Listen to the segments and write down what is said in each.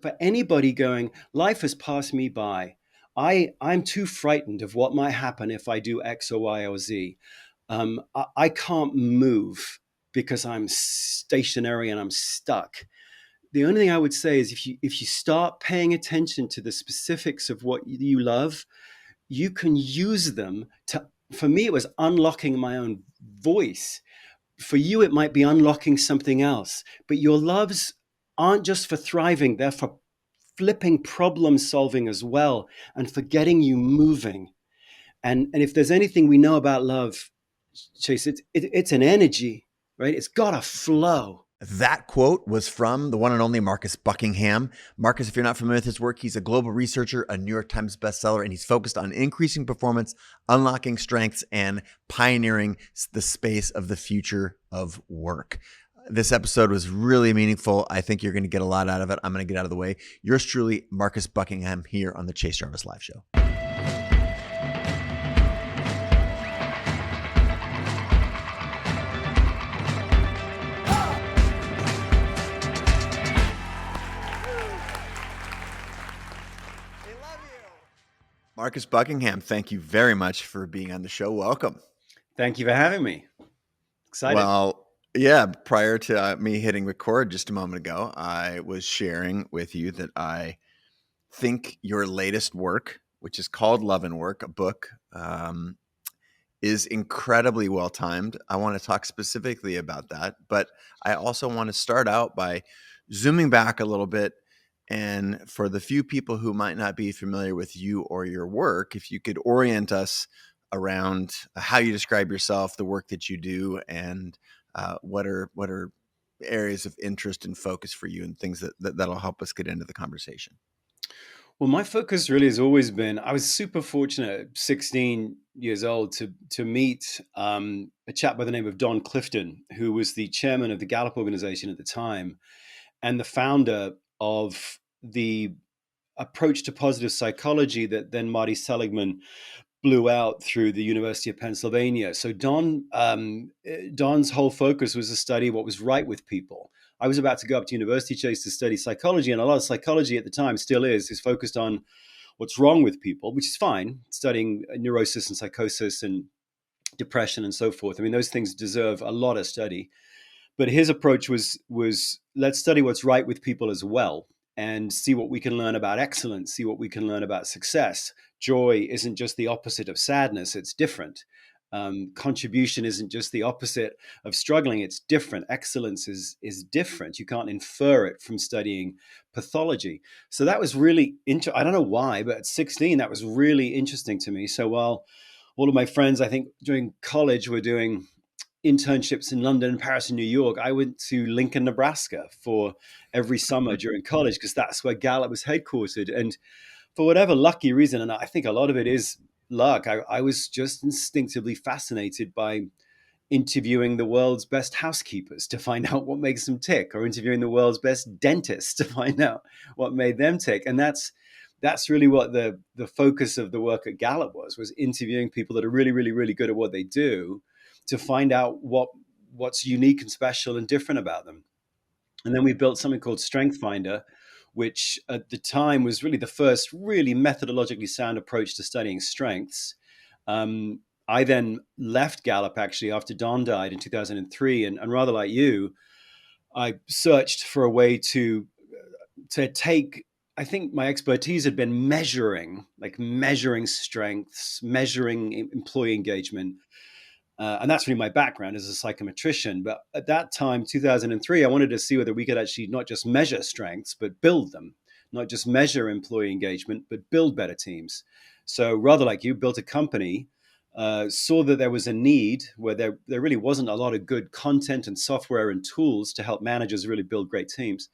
for anybody going, life has passed me by. I'm too frightened of what might happen if I do X or Y or Z. I can't move because I'm stationary and I'm stuck. The only thing I would say is if you start paying attention to the specifics of what you love, you can use them to. For me, it was unlocking my own voice. For you, it might be unlocking something else. But your loves aren't just for thriving; they're for flipping problem solving as well, and for getting you moving. And if there's anything we know about love, Chase, it's an energy, right? It's got to flow. That quote was from the one and only Marcus Buckingham. Marcus, if you're not familiar with his work, he's a global researcher, a New York Times bestseller, and he's focused on increasing performance, unlocking strengths, and pioneering the space of the future of work. This episode was really meaningful. I think you're going to get a lot out of it. I'm going to get out of the way. Yours truly, Marcus Buckingham, here on the Chase Jarvis Live Show. Marcus Buckingham, thank you very much for being on the show. Welcome. Thank you for having me. Excited. Well, yeah, prior to me hitting record just a moment ago, I was sharing with you that I think your latest work, which is called Love and Work, a book, is incredibly well timed. I want to talk specifically about that, but I also want to start out by zooming back a little bit. And for the few people who might not be familiar with you or your work, if you could orient us around how you describe yourself, the work that you do, and what are areas of interest and focus for you, and things that'll help us get into the conversation. Well, my focus really has always been, I was super fortunate at 16 years old to meet a chap by the name of Don Clifton, who was the chairman of the Gallup organization at the time and the founder of the approach to positive psychology that then Marty Seligman blew out through the University of Pennsylvania. So Don's whole focus was to study what was right with people. I was about to go up to University Chase to study psychology, and a lot of psychology at the time still is focused on what's wrong with people, which is fine, studying neurosis and psychosis and depression and so forth. I mean, those things deserve a lot of study. But his approach was let's study what's right with people as well and see what we can learn about excellence, see what we can learn about success. Joy isn't just the opposite of sadness, it's different. Contribution isn't just the opposite of struggling, it's different. Excellence is different. You can't infer it from studying pathology. So that was really I don't know why, but at 16, that was really interesting to me. So while all of my friends, I think during college, were doing internships in London, Paris, and New York, I went to Lincoln, Nebraska for every summer during college because that's where Gallup was headquartered. And for whatever lucky reason, and I think a lot of it is luck, I was just instinctively fascinated by interviewing the world's best housekeepers to find out what makes them tick, or interviewing the world's best dentists to find out what made them tick. And that's really what the focus of the work at Gallup was interviewing people that are really, really, really good at what they do, to find out what's unique and special and different about them. And then we built something called Strength Finder, which at the time was really the first really methodologically sound approach to studying strengths. I then left Gallup actually after Don died in 2003. And rather like you, I searched for a way to take, I think my expertise had been measuring strengths, measuring employee engagement. And that's really my background as a psychometrician. But at that time, 2003, I wanted to see whether we could actually not just measure strengths, but build them, not just measure employee engagement, but build better teams. So rather like you, built a company, saw that there was a need where there really wasn't a lot of good content and software and tools to help managers really build great teams.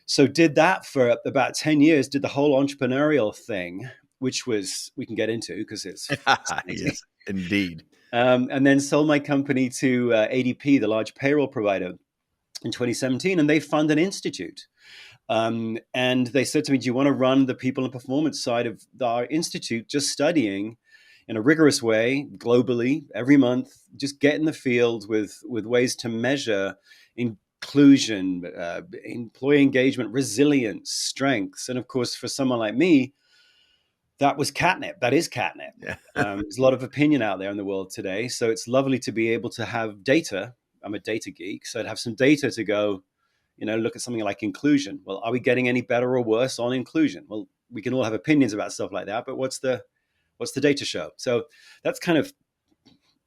So did that for about 10 years, did the whole entrepreneurial thing, which was, we can get into because it's Yes, indeed. And then sold my company to ADP, the large payroll provider, in 2017, and they fund an institute. And they said to me, do you want to run the people and performance side of our institute, just studying in a rigorous way, globally, every month, just get in the field with ways to measure in inclusion, employee engagement, resilience, strengths. And of course, for someone like me, that was catnip. That is catnip. Yeah. There's a lot of opinion out there in the world today. So it's lovely to be able to have data. I'm a data geek. So to have some data to go, look at something like inclusion. Well, are we getting any better or worse on inclusion? Well, we can all have opinions about stuff like that, but what's the data show? So that's kind of,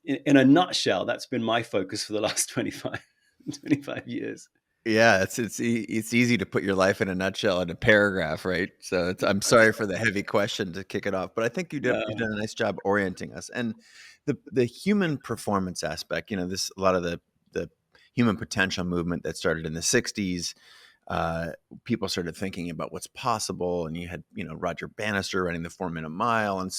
in a nutshell, that's been my focus for the last 25 years. Yeah, it's easy to put your life in a nutshell in a paragraph, right? So I'm sorry for the heavy question to kick it off, but I think you've done a nice job orienting us. And the human performance aspect, this a lot of the human potential movement that started in the 60s, people started thinking about what's possible, and you had Roger Bannister running the 4-minute mile, and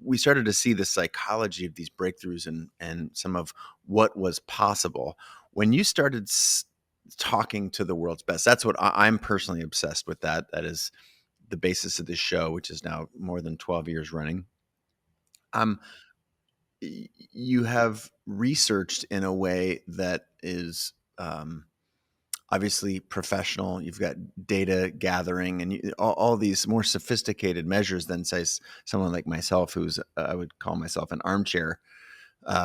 we started to see the psychology of these breakthroughs and some of what was possible when you started talking to the world's best. That's what I'm personally obsessed with. That is the basis of this show, which is now more than 12 years running. You have researched in a way that is obviously professional. You've got data gathering and all these more sophisticated measures than, say, someone like myself, who's I would call myself an armchair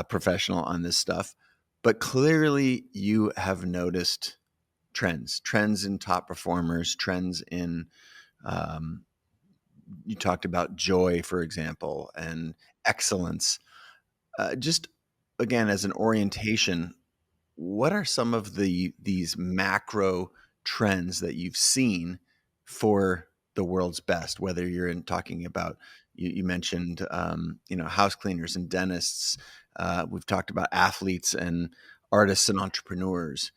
professional on this stuff. But clearly you have noticed trends in top performers, trends in, you talked about joy, for example, and excellence. Just again, as an orientation, what are some of these macro trends that you've seen for the world's best? Whether you're talking about, you mentioned, house cleaners and dentists. We've talked about athletes and artists and entrepreneurs.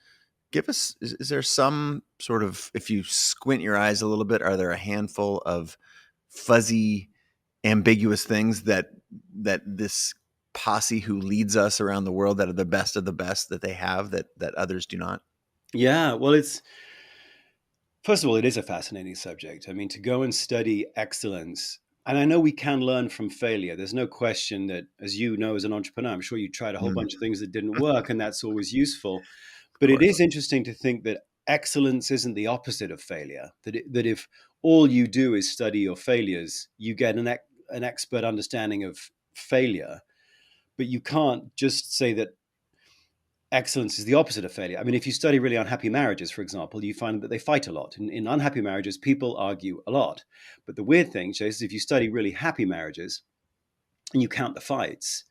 Give us, is there some sort of, if you squint your eyes a little bit, are there a handful of fuzzy, ambiguous things that this posse who leads us around the world, that are the best of the best, that they have that others do not? Yeah, well, first of all, it is a fascinating subject. I mean, to go and study excellence, and I know we can learn from failure. There's no question that, as you know, as an entrepreneur, I'm sure you tried a whole bunch of things that didn't work, and that's always useful. Of But it course. is interesting to think that excellence isn't the opposite of failure. That if all you do is study your failures, you get an expert understanding of failure. But you can't just say that excellence is the opposite of failure. I mean, if you study really unhappy marriages, for example, you find that they fight a lot. In unhappy marriages, people argue a lot. But the weird thing, Chase, is if you study really happy marriages and you count the fights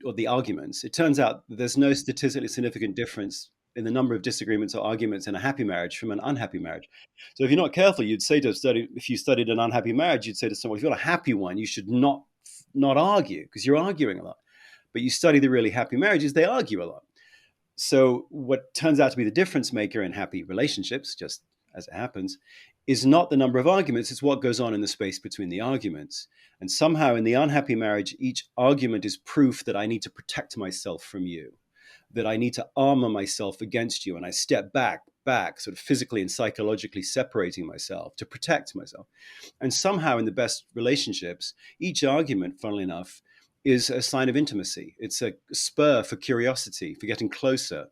or the arguments, it turns out that there's no statistically significant difference in the number of disagreements or arguments in a happy marriage from an unhappy marriage. So if you're not careful, you'd say if you studied an unhappy marriage, you'd say to someone, if you've got a happy one, you should not argue because you're arguing a lot. But you study the really happy marriages, they argue a lot. So what turns out to be the difference maker in happy relationships, just as it happens, is not the number of arguments, it's what goes on in the space between the arguments. And somehow in the unhappy marriage, each argument is proof that I need to protect myself from you, that I need to armor myself against you. And I step back, sort of physically and psychologically separating myself to protect myself. And somehow in the best relationships, each argument, funnily enough, is a sign of intimacy. It's a spur for curiosity, for getting closer.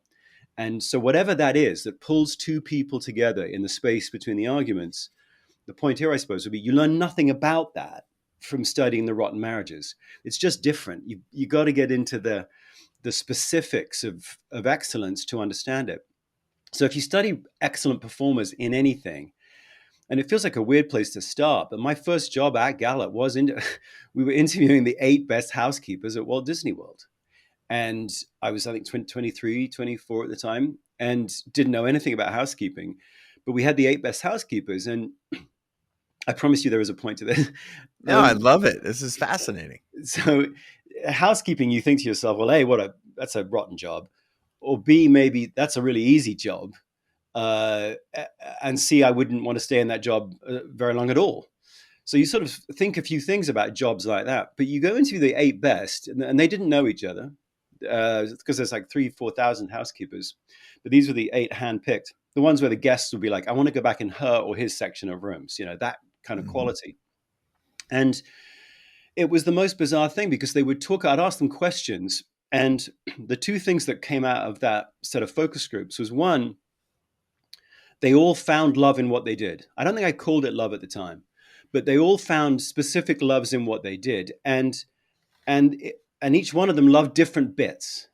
And so, whatever that is that pulls two people together in the space between the arguments, the point here, I suppose, would be you learn nothing about that from studying the rotten marriages. It's just different. You got to get into the specifics of excellence to understand it. So, if you study excellent performers in anything, and it feels like a weird place to start, but my first job at Gallup was we were interviewing the 8 best housekeepers at Walt Disney World. And I was, I think, 23, 24 at the time, and didn't know anything about housekeeping. But we had the 8 best housekeepers, and I promise you there was a point to this. No, I love it. This is fascinating. So housekeeping, you think to yourself, well, A, that's a rotten job. Or B, maybe that's a really easy job. And C, I wouldn't want to stay in that job very long at all. So you sort of think a few things about jobs like that, but you go into the 8 best, and they didn't know each other because there's like 4,000 housekeepers, but these were the 8 handpicked, the ones where the guests would be like, I want to go back in her or his section of rooms, that kind of quality. And it was the most bizarre thing because they would talk, I'd ask them questions, and the 2 things that came out of that set of focus groups was, one, They all found love in what they did. I don't think I called it love at the time, but they all found specific loves in what they did, and and each one of them loved different bits.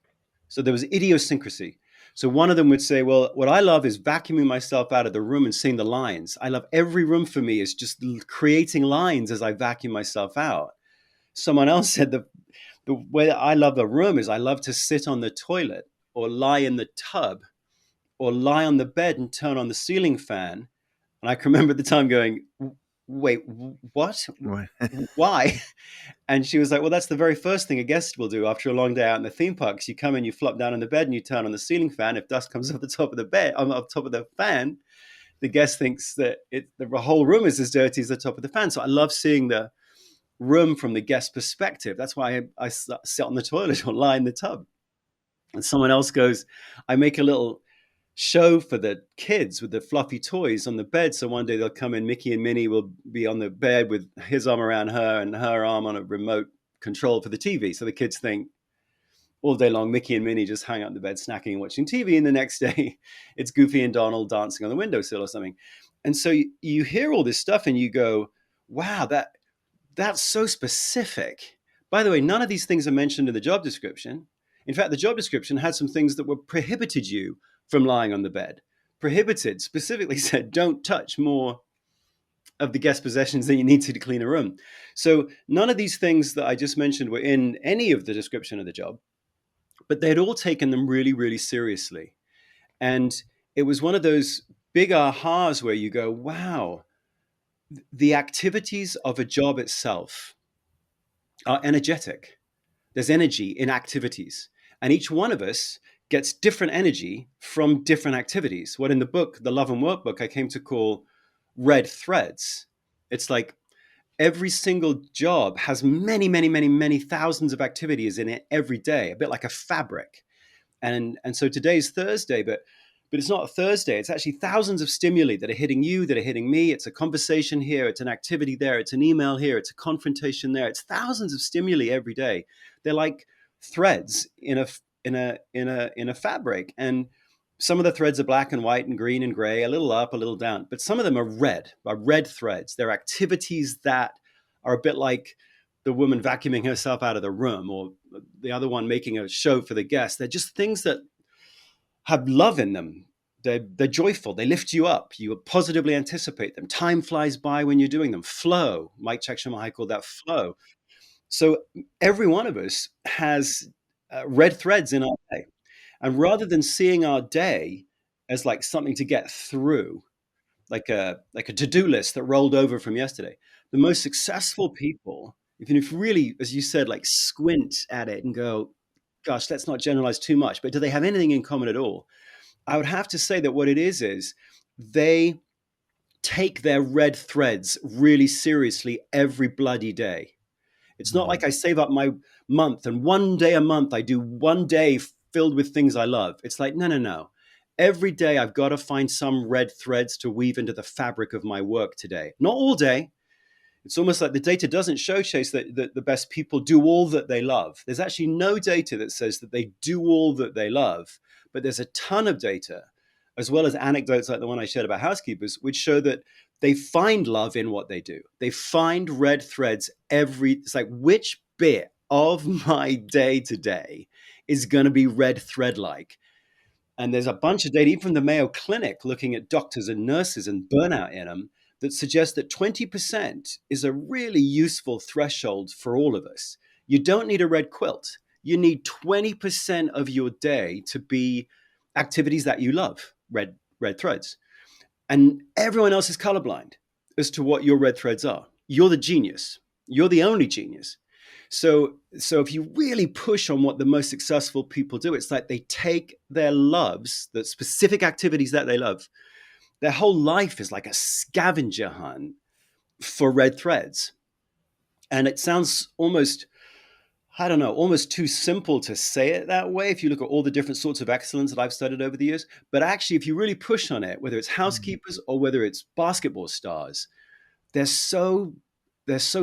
So there was idiosyncrasy. So one of them would say, well, what I love is vacuuming myself out of the room and seeing the lines. I love every room for me is just creating lines as I vacuum myself out. Someone else said the way that I love a room is I love to sit on the toilet or lie in the tub or lie on the bed and turn on the ceiling fan. And I can remember at the time going, wait, what? Why? And she was like, well, that's the very first thing a guest will do after a long day out in the theme parks. You come in, you flop down in the bed and you turn on the ceiling fan. If dust comes off the top of the bed, on the top of the fan, the guest thinks that the whole room is as dirty as the top of the fan. So I love seeing the room from the guest perspective. That's why I sit on the toilet or lie in the tub. And someone else goes, I make a little show for the kids with the fluffy toys on the bed. So one day they'll come in, Mickey and Minnie will be on the bed with his arm around her and her arm on a remote control for the TV. So the kids think all day long, Mickey and Minnie just hang out in the bed, snacking and watching TV. And the next day it's Goofy and Donald dancing on the windowsill or something. And so you hear all this stuff and you go, wow, that's so specific. By the way, none of these things are mentioned in the job description. In fact, the job description had some things that were prohibited you from lying on the bed. Prohibited specifically said, don't touch more of the guest possessions than you need to clean a room. So none of these things that I just mentioned were in any of the description of the job, but they had all taken them really, really seriously. And it was one of those big ahas where you go, wow, the activities of a job itself are energetic. There's energy in activities. And each one of us gets different energy from different activities. What in the book, the Love and Work book, I came to call red threads. It's like every single job has many, many, many, many thousands of activities in it every day, a bit like a fabric. And so today's Thursday, but it's not a Thursday. It's actually thousands of stimuli that are hitting you, that are hitting me. It's a conversation here. It's an activity there. It's an email here. It's a confrontation there. It's thousands of stimuli every day. They're like threads in a fabric. And some of the threads are black and white and green and gray, a little up, a little down. But some of them are red threads. They're activities that are a bit like the woman vacuuming herself out of the room or the other one making a show for the guests. They're just things that have love in them. They're joyful. They lift you up. You positively anticipate them. Time flies by when you're doing them. Flow. Mike Csikszentmihalyi called that flow. So every one of us has red threads in our day. And rather than seeing our day as like something to get through, like a to-do list that rolled over from yesterday, the most successful people, if you really, as you said, like squint at it and go, gosh, let's not generalize too much, but do they have anything in common at all? I would have to say that what it is they take their red threads really seriously every bloody day. It's not like I save up my month and one day a month I do one day filled with things I love. It's like, no, no, no. Every day I've got to find some red threads to weave into the fabric of my work today. Not all day. It's almost like the data doesn't showcase that the best people do all that they love. There's actually no data that says that they do all that they love, but there's a ton of data, as well as anecdotes like the one I shared about housekeepers, which show that they find love in what they do. They find red threads it's like, which bit of my day today is going to be red thread like? And there's a bunch of data, even from the Mayo Clinic, looking at doctors and nurses and burnout in them, that suggests that 20% is a really useful threshold for all of us. You don't need a red quilt. You need 20% of your day to be activities that you love, red threads. And everyone else is colorblind as to what your red threads are. You're the genius. You're the only genius. So if you really push on what the most successful people do, it's like they take their loves, the specific activities that they love. Their whole life is like a scavenger hunt for red threads. And it sounds almost, I don't know, almost too simple to say it that way if you look at all the different sorts of excellence that I've studied over the years. But actually, if you really push on it, whether it's housekeepers or whether it's basketball stars, they're so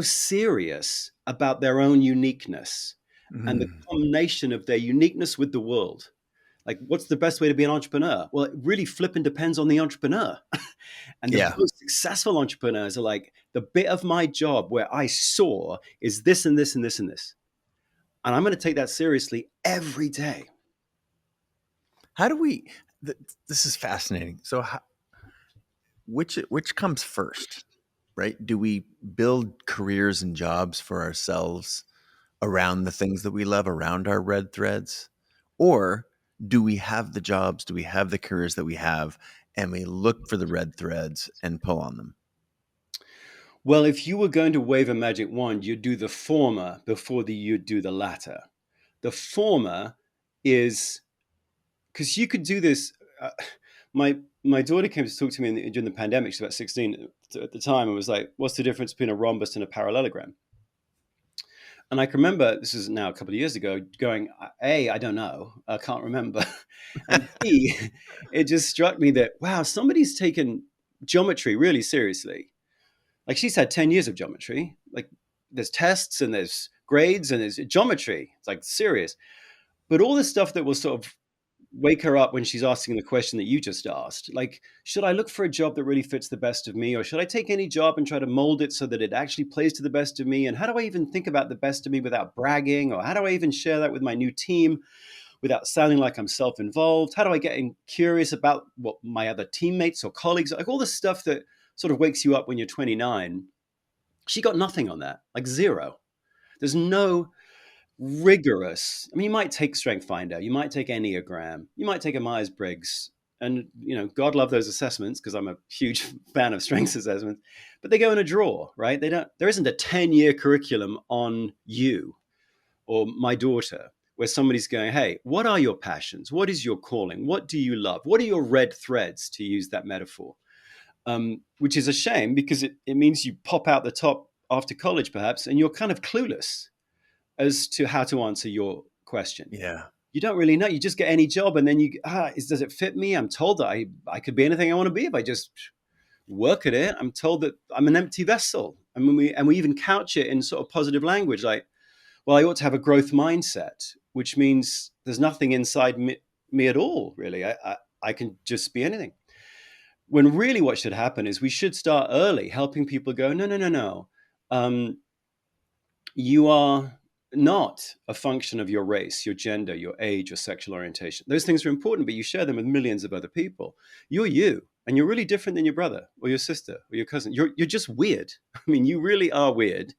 serious about their own uniqueness and the combination of their uniqueness with the world. Like, what's the best way to be an entrepreneur? Well, it really flipping depends on the entrepreneur. And the Yeah. most successful entrepreneurs are like, the bit of my job where I saw is this and this and this and this. And I'm going to take that seriously every day. How do we? This is fascinating. So, which comes first, right? Do we build careers and jobs for ourselves around the things that we love, around our red threads, or do we have the jobs? Do we have the careers that we have, and we look for the red threads and pull on them? Well, if you were going to wave a magic wand, you'd do the former before you'd do the latter. The former is because you could do this. My daughter came to talk to me during the pandemic. She's about 16 at the time, and was like, "What's the difference between a rhombus and a parallelogram?" And I can remember, this is now a couple of years ago, going, A, I don't know, I can't remember. And B, it just struck me that, wow, somebody's taken geometry really seriously. Like, she's had 10 years of geometry. Like, there's tests and there's grades and there's geometry. It's like serious. But all this stuff that will sort of wake her up when she's asking the question that you just asked. Like, should I look for a job that really fits the best of me, or should I take any job and try to mold it so that it actually plays to the best of me? And how do I even think about the best of me without bragging? Or how do I even share that with my new team without sounding like I'm self-involved? How do I get curious about what my other teammates or colleagues, like all this stuff that sort of wakes you up when you're 29? She got nothing on that, like zero. There's no rigorous. I mean, you might take Strength Finder, you might take Enneagram, you might take a Myers-Briggs, and God love those assessments because I'm a huge fan of strengths assessments. But they go in a drawer, right? They don't. There isn't a 10-year curriculum on you or my daughter where somebody's going, "Hey, what are your passions? What is your calling? What do you love? What are your red threads?" To use that metaphor, which is a shame because it means you pop out the top after college, perhaps, and you're kind of clueless as to how to answer your question. Yeah. You don't really know. You just get any job, and then does it fit me? I'm told that I could be anything I want to be if I just work at it. I'm told that I'm an empty vessel, and we even couch it in sort of positive language, like, well, I ought to have a growth mindset, which means there's nothing inside me at all, really. I can just be anything. When really what should happen is we should start early, helping people go, no, no, no, no. You are not a function of your race, your gender, your age, your sexual orientation. Those things are important, but you share them with millions of other people. You're you, and you're really different than your brother or your sister or your cousin. You're just weird. I mean, you really are weird,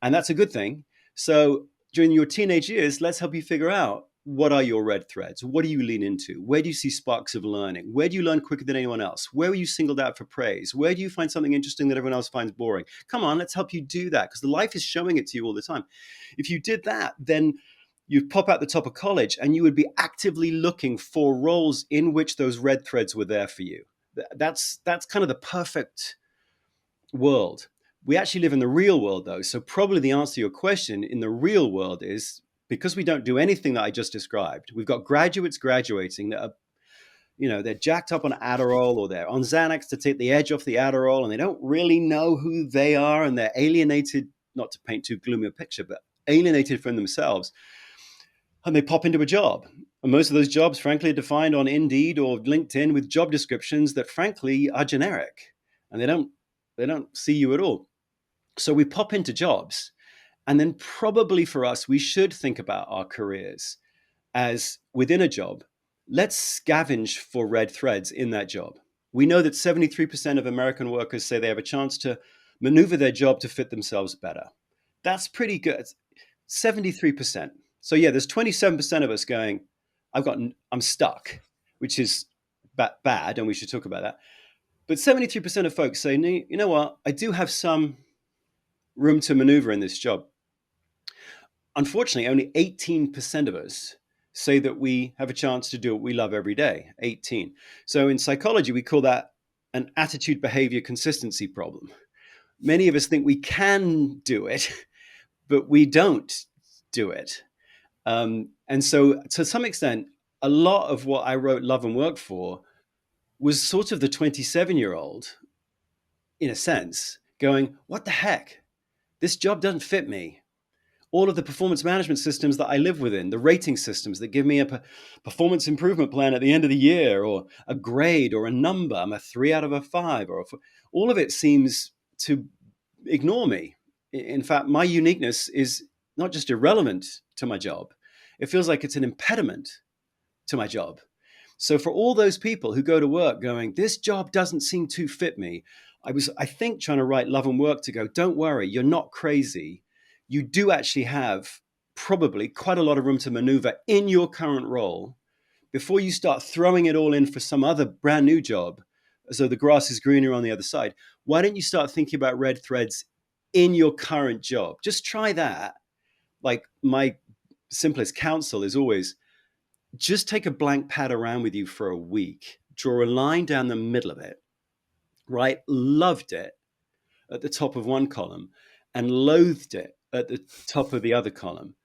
and that's a good thing. So during your teenage years, let's help you figure out, what are your red threads? What do you lean into? Where do you see sparks of learning? Where do you learn quicker than anyone else? Where were you singled out for praise? Where do you find something interesting that everyone else finds boring? Come on, let's help you do that, because the life is showing it to you all the time. If you did that, then you'd pop out the top of college and you would be actively looking for roles in which those red threads were there for you. That's kind of the perfect world. We actually live in the real world, though. So probably the answer to your question in the real world is, because we don't do anything that I just described, we've got graduates graduating that are, they're jacked up on Adderall, or they're on Xanax to take the edge off the Adderall, and they don't really know who they are, and they're alienated, not to paint too gloomy a picture, but alienated from themselves. And they pop into a job. And most of those jobs, frankly, are defined on Indeed or LinkedIn with job descriptions that, frankly, are generic. And they don't see you at all. So we pop into jobs. And then probably for us, we should think about our careers as, within a job, let's scavenge for red threads in that job. We know that 73% of American workers say they have a chance to maneuver their job to fit themselves better. That's pretty good. 73%. So yeah, there's 27% of us going, I'm stuck, which is bad, and we should talk about that. But 73% of folks say, you know what, I do have some room to maneuver in this job. Unfortunately, only 18% of us say that we have a chance to do what we love every day. 18. So in psychology, we call that an attitude behavior consistency problem. Many of us think we can do it, but we don't do it. And so to some extent, a lot of what I wrote Love and Work for was sort of the 27-year-old, in a sense, going, what the heck? This job doesn't fit me. all of the performance management systems that I live within, the rating systems that give me a performance improvement plan at the end of the year, or a grade or a number. I'm a 3 out of 5, or all of it seems to ignore me. In fact, my uniqueness is not just irrelevant to my job, it feels like it's an impediment to my job. So for all those people who go to work going, this job doesn't seem to fit me, I think, trying to write Love and Work to go, don't worry, you're not crazy. You do actually have probably quite a lot of room to maneuver in your current role before you start throwing it all in for some other brand new job, as though the grass is greener on the other side. Why don't you start thinking about red threads in your current job? Just try that. Like, my simplest counsel is always just take a blank pad around with you for a week, draw a line down the middle of it, right? Loved it at the top of one column and loathed it at the top of the other column.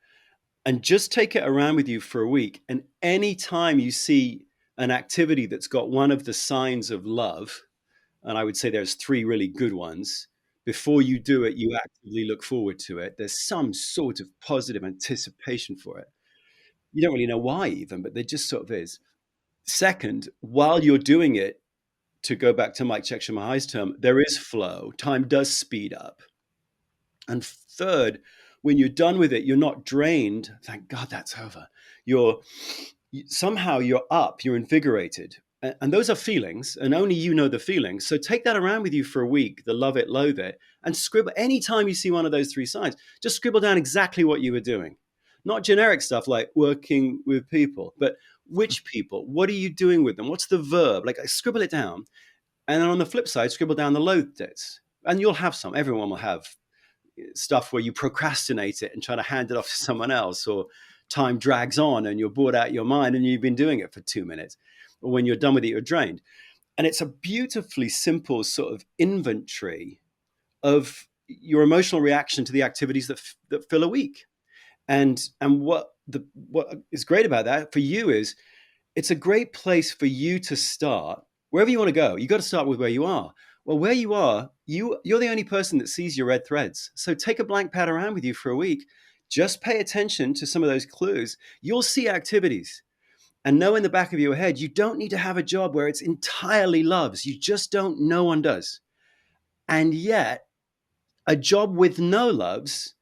And just take it around with you for a week. And anytime you see an activity that's got one of the signs of love, and I would say there's 3 really good ones, before you do it, you actively look forward to it. There's some sort of positive anticipation for it. You don't really know why even, but there just sort of is. Second, while you're doing it, to go back to Mike Csikszentmihalyi's term, there is flow. Time does speed up. And third, when you're done with it, you're not drained. Thank God that's over. You're somehow you're up, you're invigorated. And those are feelings, and only you know the feelings. So take that around with you for a week, the love it, loathe it, and scribble. Anytime you see one of those 3 signs, just scribble down exactly what you were doing. Not generic stuff like working with people, but which people? What are you doing with them? What's the verb? Like, scribble it down. And then on the flip side, scribble down the loathed it. And you'll have some. Everyone will have stuff where you procrastinate it and try to hand it off to someone else, or time drags on and you're bored out of your mind and you've been doing it for 2 minutes, or when you're done with it, you're drained. And it's a beautifully simple sort of inventory of your emotional reaction to the activities that fill a week. And what is great about that for you is it's a great place for you to start wherever you want to go. You got to start with where you are. Well, where you are, you're the only person that sees your red threads. So take a blank pad around with you for a week. Just pay attention to some of those clues. You'll see activities. And know in the back of your head, you don't need to have a job where it's entirely loves. You just don't. No one does. And yet, a job with no loves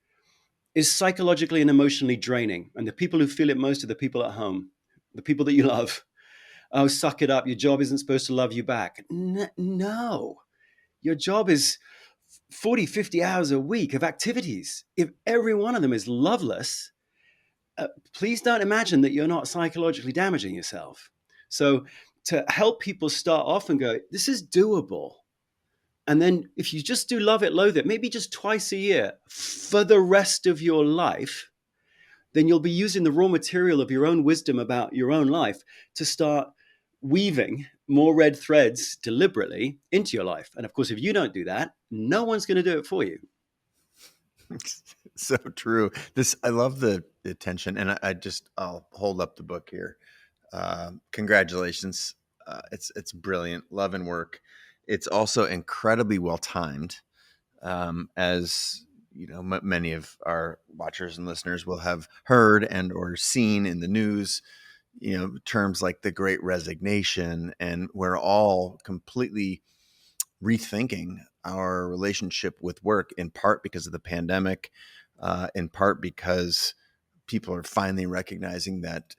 is psychologically and emotionally draining. And the people who feel it most are the people at home, the people that you love. Oh, suck it up. Your job isn't supposed to love you back. No, your job is 40, 50 hours a week of activities. If every one of them is loveless, please don't imagine that you're not psychologically damaging yourself. So to help people start off and go, this is doable. And then if you just do love it, loathe it, maybe just twice a year for the rest of your life, then you'll be using the raw material of your own wisdom about your own life to start weaving more red threads deliberately into your life. And of course, if you don't do that, no one's going to do it for you. So true. I love the attention, and I'll hold up the book here. Congratulations. It's brilliant. Love and Work. It's also incredibly well timed. As you know, many of our watchers and listeners will have heard and or seen in the news, terms like the Great Resignation, and we're all completely rethinking our relationship with work, in part because of the pandemic, in part because people are finally recognizing that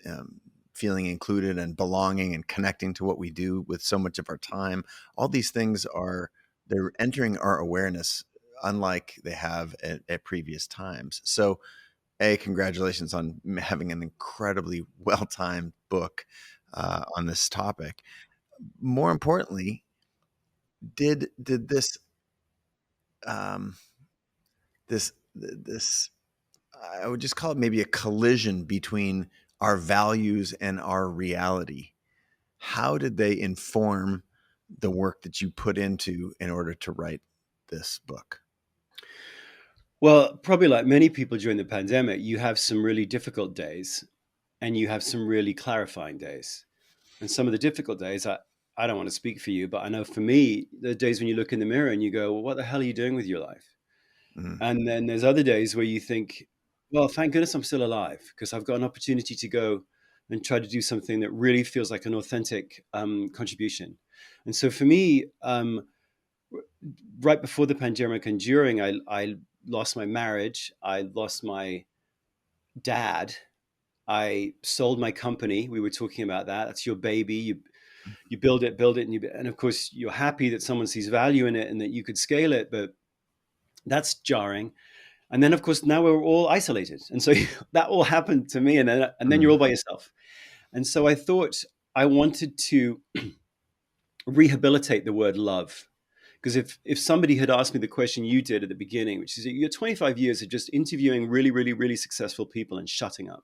feeling included and belonging and connecting to what we do with so much of our time, all these things they're entering our awareness unlike they have at previous times. So congratulations on having an incredibly well-timed book on this topic. More importantly, did this this I would just call it maybe a collision between our values and our reality? How did they inform the work that you put into in order to write this book? Well, probably like many people during the pandemic, you have some really difficult days and you have some really clarifying days. And some of the difficult days, I don't want to speak for you, but I know for me, the days when you look in the mirror and you go, well, what the hell are you doing with your life? Mm. And then there's other days where you think, Well, thank goodness I'm still alive because I've got an opportunity to go and try to do something that really feels like an authentic contribution. And so for me, right before the pandemic and during, I lost my marriage, I lost my dad, I sold my company. We were talking about that. That's your baby. You build it, and and of course you're happy that someone sees value in it and that you could scale it, but that's jarring. And then of course now we're all isolated, and so that all happened to me, and then you're Mm. all by yourself. And so I thought I wanted to rehabilitate the word love. Because if somebody had asked me the question you did at the beginning, which is you're 25 years of just interviewing really, really, really successful people and shutting up,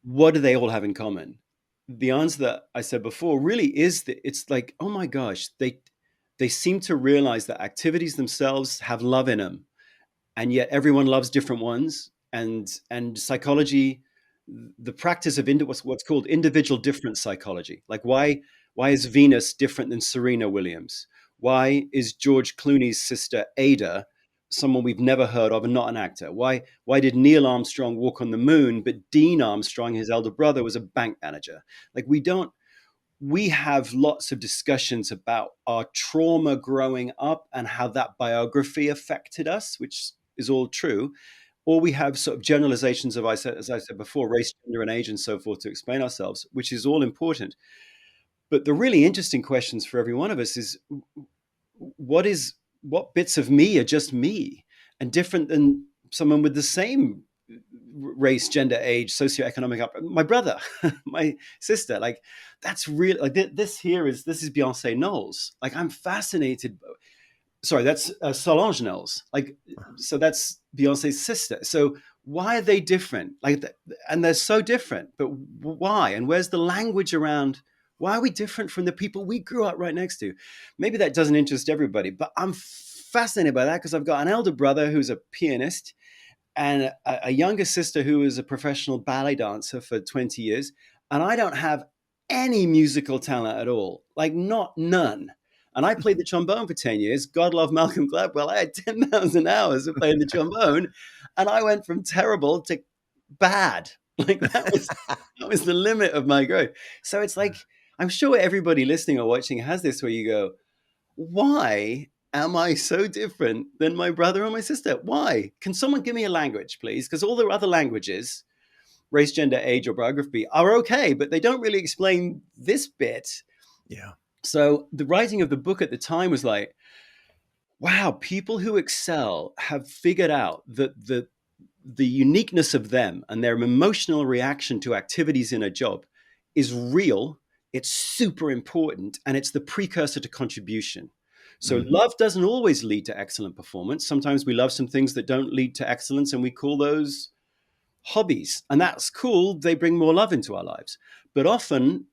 what do they all have in common? The answer that I said before really is that it's like, oh my gosh, they seem to realize that activities themselves have love in them, and yet everyone loves different ones. And psychology, the practice of what's called individual difference psychology, like why is Venus different than Serena Williams? Why is George Clooney's sister Ada someone we've never heard of and not an actor? Why did Neil Armstrong walk on the moon, but Dean Armstrong, his elder brother, was a bank manager? Like we have lots of discussions about our trauma growing up and how that biography affected us, which is all true. Or we have sort of generalizations of, as I said before, race, gender, and age, and so forth to explain ourselves, which is all important. But the really interesting questions for every one of us is what is what bits of me are just me and different than someone with the same race, gender, age, socioeconomic up. My brother, my sister, like that's real. Like this is Beyonce Knowles. Like I'm fascinated. Sorry, that's Solange Knowles. Like so that's Beyonce's sister. So why are they different? And they're so different. But why? And where's the language around? Why are we different from the people we grew up right next to? Maybe that doesn't interest everybody, but I'm fascinated by that because I've got an elder brother who's a pianist and a younger sister who was a professional ballet dancer for 20 years. And I don't have any musical talent at all, like not none. And I played the trombone for 10 years. God love Malcolm Gladwell. I had 10,000 hours of playing the trombone. And I went from terrible to bad. Like that was the limit of my growth. So it's like, I'm sure everybody listening or watching has this where you go, why am I so different than my brother or my sister? Why? Can someone give me a language, please? Because all the other languages, race, gender, age, or biography, are okay, but they don't really explain this bit. Yeah. So the writing of the book at the time was like, wow, people who excel have figured out that the uniqueness of them and their emotional reaction to activities in a job is real, it's super important, and it's the precursor to contribution. So Mm. love doesn't always lead to excellent performance. Sometimes we love some things that don't lead to excellence, and we call those hobbies. And that's cool. They bring more love into our lives. But often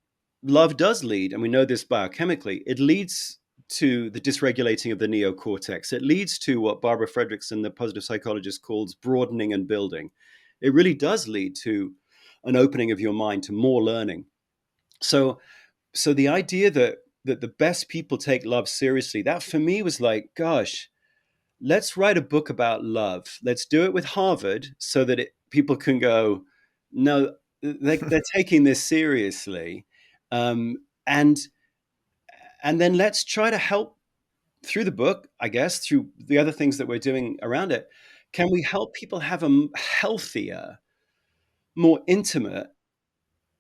love does lead, and we know this biochemically, it leads to the dysregulating of the neocortex. It leads to what Barbara Fredrickson, the positive psychologist, calls broadening and building. It really does lead to an opening of your mind to more learning. So, so the idea that the best people take love seriously, that for me was like, gosh, let's write a book about love. Let's do it with Harvard so that people can go, no, they're taking this seriously. Um, and and then let's try to help through the book, I guess, through the other things that we're doing around it. Can we help people have a healthier, more intimate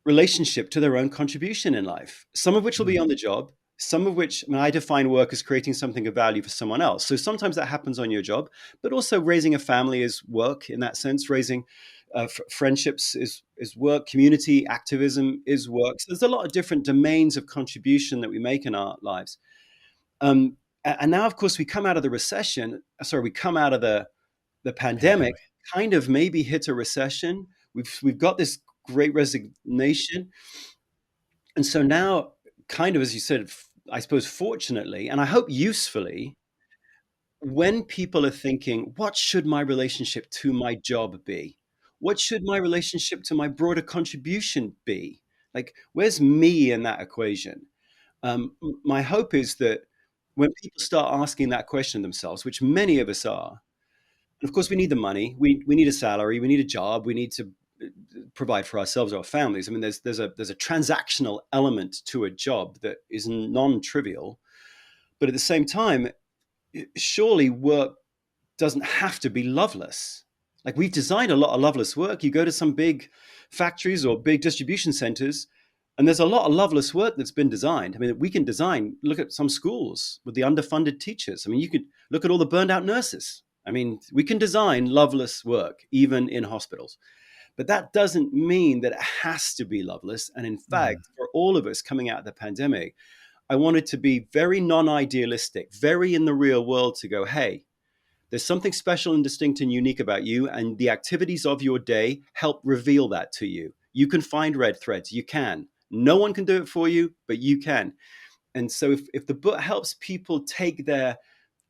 relationship to their own contribution in life? Some of which will be Mm. on the job, some of which, I mean, I define work as creating something of value for someone else. So sometimes that happens on your job, but also raising a family is work in that sense. Raising friendships is work. Community activism is work. So there's a lot of different domains of contribution that we make in our lives. Um, and now, of course, we come out of the recession. Sorry, we come out of the pandemic, Pandemic. kind of maybe hit a recession. We've got this great resignation, and so now, kind of as you said, I suppose fortunately, and I hope usefully, when people are thinking, what should my relationship to my job be? What should my relationship to my broader contribution be? Like, where's me in that equation? My hope is that when people start asking that question themselves, which many of us are, of course, we need the money. We need a salary. We need a job. We need to provide for ourselves or our families. I mean, there's a transactional element to a job that is non-trivial, but at the same time, surely work doesn't have to be loveless. Like, we've designed a lot of loveless work. You go to some big factories or big distribution centers, and there's a lot of loveless work that's been designed. I mean, we can design, look at some schools with the underfunded teachers. I mean, you could look at all the burned out nurses. I mean, we can design loveless work, even in hospitals. But that doesn't mean that it has to be loveless. And in Mm. fact, for all of us coming out of the pandemic, I wanted to be very non idealistic, very in the real world, to go, hey, there's something special and distinct and unique about you, and the activities of your day help reveal that to you. You can find red threads. You can. No one can do it for you, but you can. And so if the book helps people take their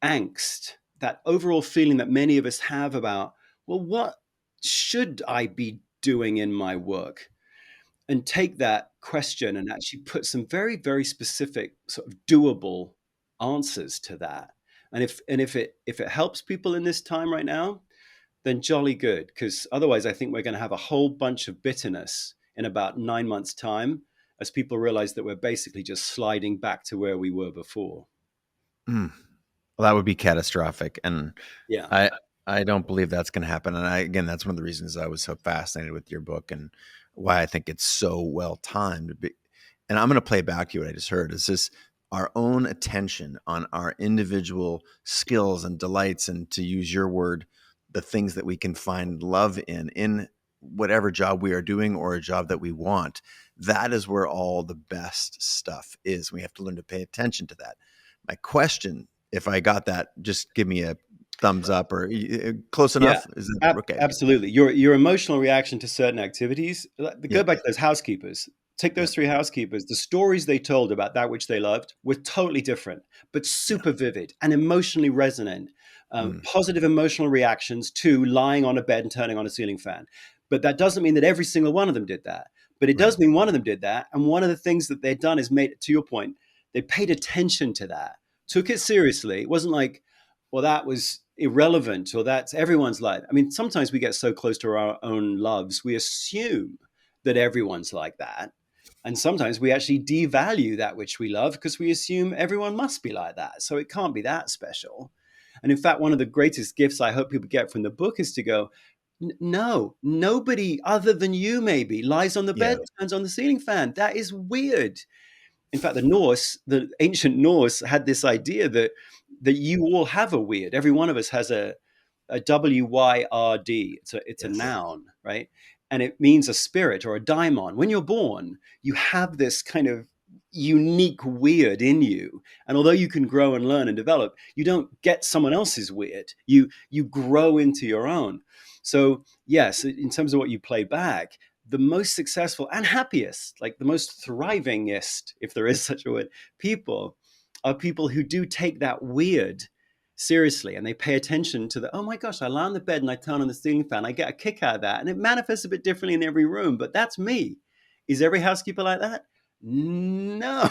angst, that overall feeling that many of us have about, well, what should I be doing in my work? And take that question and actually put some very, very specific, sort of doable answers to that. And if it helps people in this time right now, then jolly good. Because otherwise, I think we're going to have a whole bunch of bitterness in about 9 months' time, as people realize that we're basically just sliding back to where we were before. Mm. Well, that would be catastrophic, and Yeah. I I don't believe that's going to happen. And again, that's one of the reasons I was so fascinated with your book and why I think it's so well timed. And I'm going to play back to you what I just heard. Is this our own attention on our individual skills and delights, and to use your word, the things that we can find love in whatever job we are doing or a job that we want. That is where all the best stuff is. We have to learn to pay attention to that. My question, if I got that, just give me a thumbs up or close Yeah, enough. Is it okay? absolutely. Your emotional reaction to certain activities. Go Yeah. back to those housekeepers. Take Yeah. those three housekeepers. The stories they told about that which they loved were totally different, but Yeah. super vivid and emotionally resonant. Mm, Positive emotional reactions to lying on a bed and turning on a ceiling fan. But that doesn't mean that every single one of them did that. But it right. does mean one of them did that. And one of the things that they'd done is made, to your point, they paid attention to that, took it seriously. It wasn't like, well, that was irrelevant or that's everyone's life. I mean, sometimes we get so close to our own loves, we assume that everyone's like that. And sometimes we actually devalue that which we love because we assume everyone must be like that. So it can't be that special. And in fact, one of the greatest gifts I hope people get from the book is to go, no, nobody other than you maybe lies on the Yeah. bed, turns on the ceiling fan. That is weird. In fact, the ancient Norse had this idea that you all have a weird. Every one of us has a WYRD. It's a Yes. noun, right? And it means a spirit or a daemon. When you're born, you have this kind of unique weird in you. And although you can grow and learn and develop, you don't get someone else's weird. You grow into your own. So yes, in terms of what you play back, the most successful and happiest, like the most thrivingest, if there is such a word, people are people who do take that weird seriously and they pay attention to the, oh my gosh, I lie on the bed and I turn on the ceiling fan. I get a kick out of that. And it manifests a bit differently in every room, but that's me. Is every housekeeper like that? No.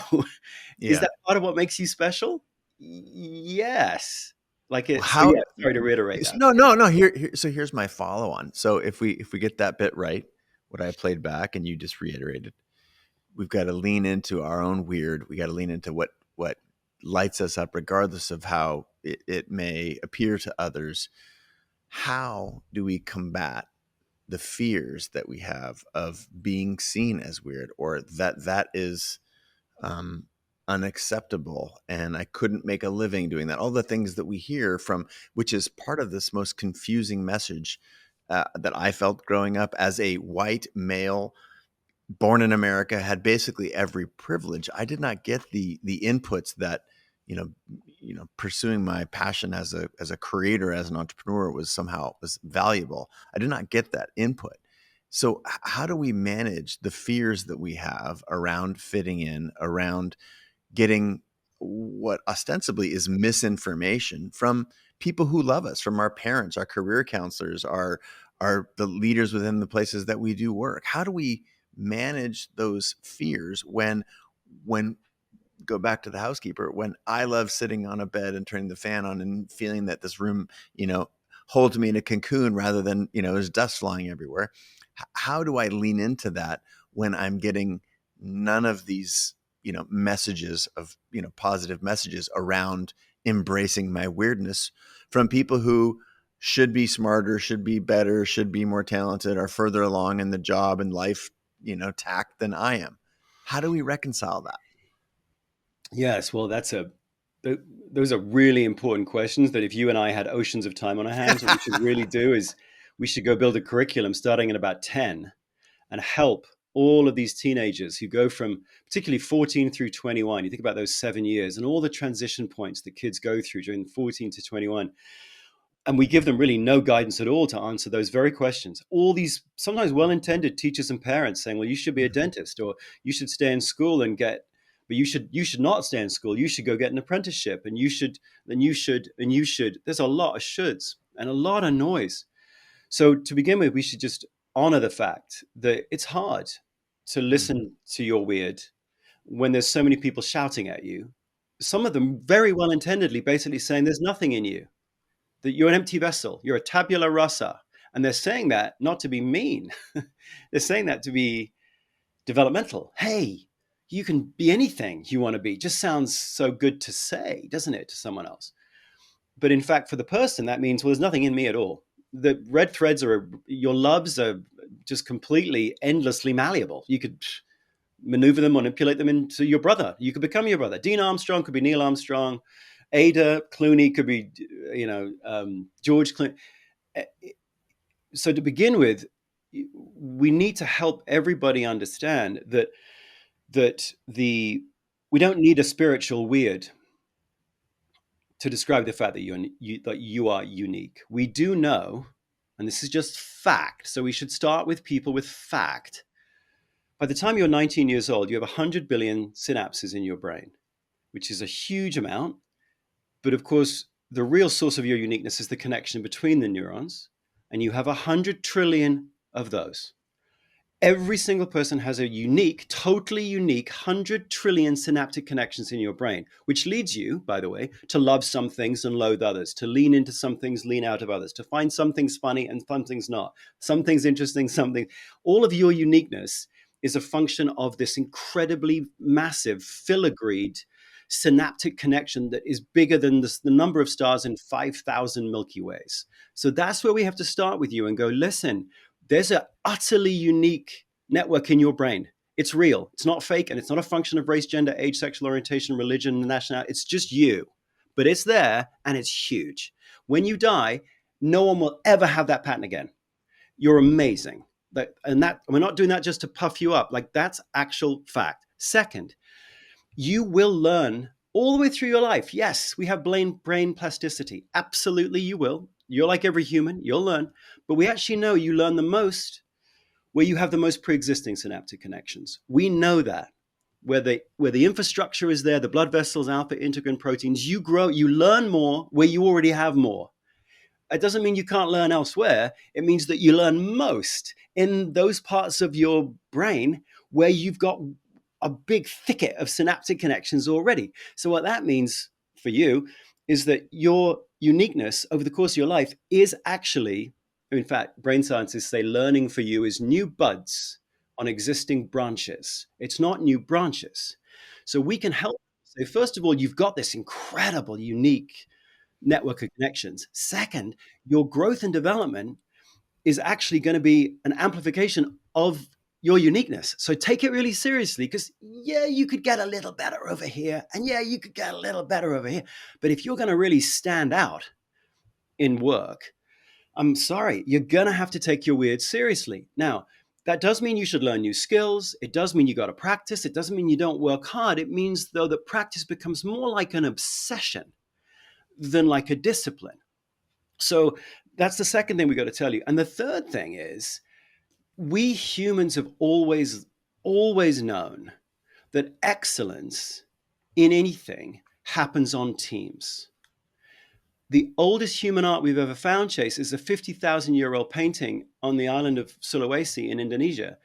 Is Yeah. that part of what makes you special? Yes. Like Well, it. So how? yeah, sorry to reiterate that. No, no, no. So here's my follow on. So if we get that bit right, what I played back and you just reiterated, we've got to lean into our own weird. We got to lean into what lights us up, regardless of how it may appear to others. How do we combat the fears that we have of being seen as weird, or that is um, unacceptable, and I couldn't make a living doing that? All the things that we hear from, which is part of this most confusing message that I felt growing up as a white male born in America, had basically every privilege. I did not get the inputs that you know pursuing my passion as a creator, as an entrepreneur, was valuable. I did not get that input. So how do we manage the fears that we have around fitting in, around getting what ostensibly is misinformation from people who love us, from our parents, our career counselors, our the leaders within the places that we do work? How do we manage those fears when go back to the housekeeper, when I love sitting on a bed and turning the fan on and feeling that this room, you know, holds me in a cocoon rather than, there's dust flying everywhere. How do I lean into that when I'm getting none of these, messages of, positive messages around embracing my weirdness from people who should be smarter, should be better, should be more talented, are further along in the job and life, tact than I am? How do we reconcile that? Yes, well, those are really important questions that if you and I had oceans of time on our hands, what we should really do is we should go build a curriculum starting at about 10 and help all of these teenagers who go from particularly 14 through 21. You think about those 7 years and all the transition points that kids go through during 14 to 21. And we give them really no guidance at all to answer those very questions. All these sometimes well-intended teachers and parents saying, well, you should be a dentist, or you should stay in school and get, but you should not stay in school. You should go get an apprenticeship, and you should, and you should, and you should. There's a lot of shoulds and a lot of noise. So to begin with, we should just honor the fact that it's hard to Mhm. listen to your weird when there's so many people shouting at you. Some of them very well intendedly basically saying there's nothing in you, that you're an empty vessel, you're a tabula rasa. And they're saying that not to be mean, they're saying that to be developmental. Hey, you can be anything you want to be. Just sounds so good to say, doesn't it, to someone else? But in fact, for the person, that means, well, there's nothing in me at all. The red threads are, your loves are just completely endlessly malleable. You could maneuver them, manipulate them into your brother. You could become your brother. Dean Armstrong could be Neil Armstrong. Ada Clooney could be, George Clooney. So to begin with, we need to help everybody understand that we don't need a spiritual weird to describe the fact that you are unique. We do know, and this is just fact. So we should start with people with fact. By the time you're 19 years old, you have 100 billion synapses in your brain, which is a huge amount. But of course, the real source of your uniqueness is the connection between the neurons, and you have 100 trillion of those. Every single person has a unique, totally unique 100 trillion synaptic connections in your brain, which leads you, by the way, to love some things and loathe others, to lean into some things, lean out of others, to find some things funny and some things not, some things interesting, something. All of your uniqueness is a function of this incredibly massive, filigreed synaptic connection that is bigger than the number of stars in 5,000 Milky Ways. So that's where we have to start with you and go, listen, there's an utterly unique network in your brain. It's real. It's not fake, and it's not a function of race, gender, age, sexual orientation, religion, nationality. It's just you. But it's there, and it's huge. When you die, no one will ever have that pattern again. You're amazing. And we're not doing that just to puff you up. Like, that's actual fact. Second, you will learn all the way through your life. Yes, we have brain plasticity. Absolutely, you will. You're like every human, you'll learn. But we actually know you learn the most where you have the most pre-existing synaptic connections. We know that. Where the infrastructure is there, the blood vessels, alpha integrin proteins, you grow, you learn more where you already have more. It doesn't mean you can't learn elsewhere. It means that you learn most in those parts of your brain where you've got a big thicket of synaptic connections already. So what that means for you is that your uniqueness over the course of your life is actually, in fact, brain scientists say learning for you is new buds on existing branches. It's not new branches. So we can help. So first of all, you've got this incredible, unique network of connections. Second, your growth and development is actually going to be an amplification of your uniqueness. So take it really seriously, because yeah, you could get a little better over here, and yeah, you could get a little better over here. But if you're going to really stand out in work, I'm sorry, you're going to have to take your weird seriously. Now, that does mean you should learn new skills. It does mean you got to practice. It doesn't mean you don't work hard. It means, though, that practice becomes more like an obsession than like a discipline. So that's the second thing we got to tell you. And the third thing is, we humans have always known that excellence in anything happens on teams. The oldest human art we've ever found, Chase, is a 50,000-year-old painting on the island of Sulawesi in Indonesia.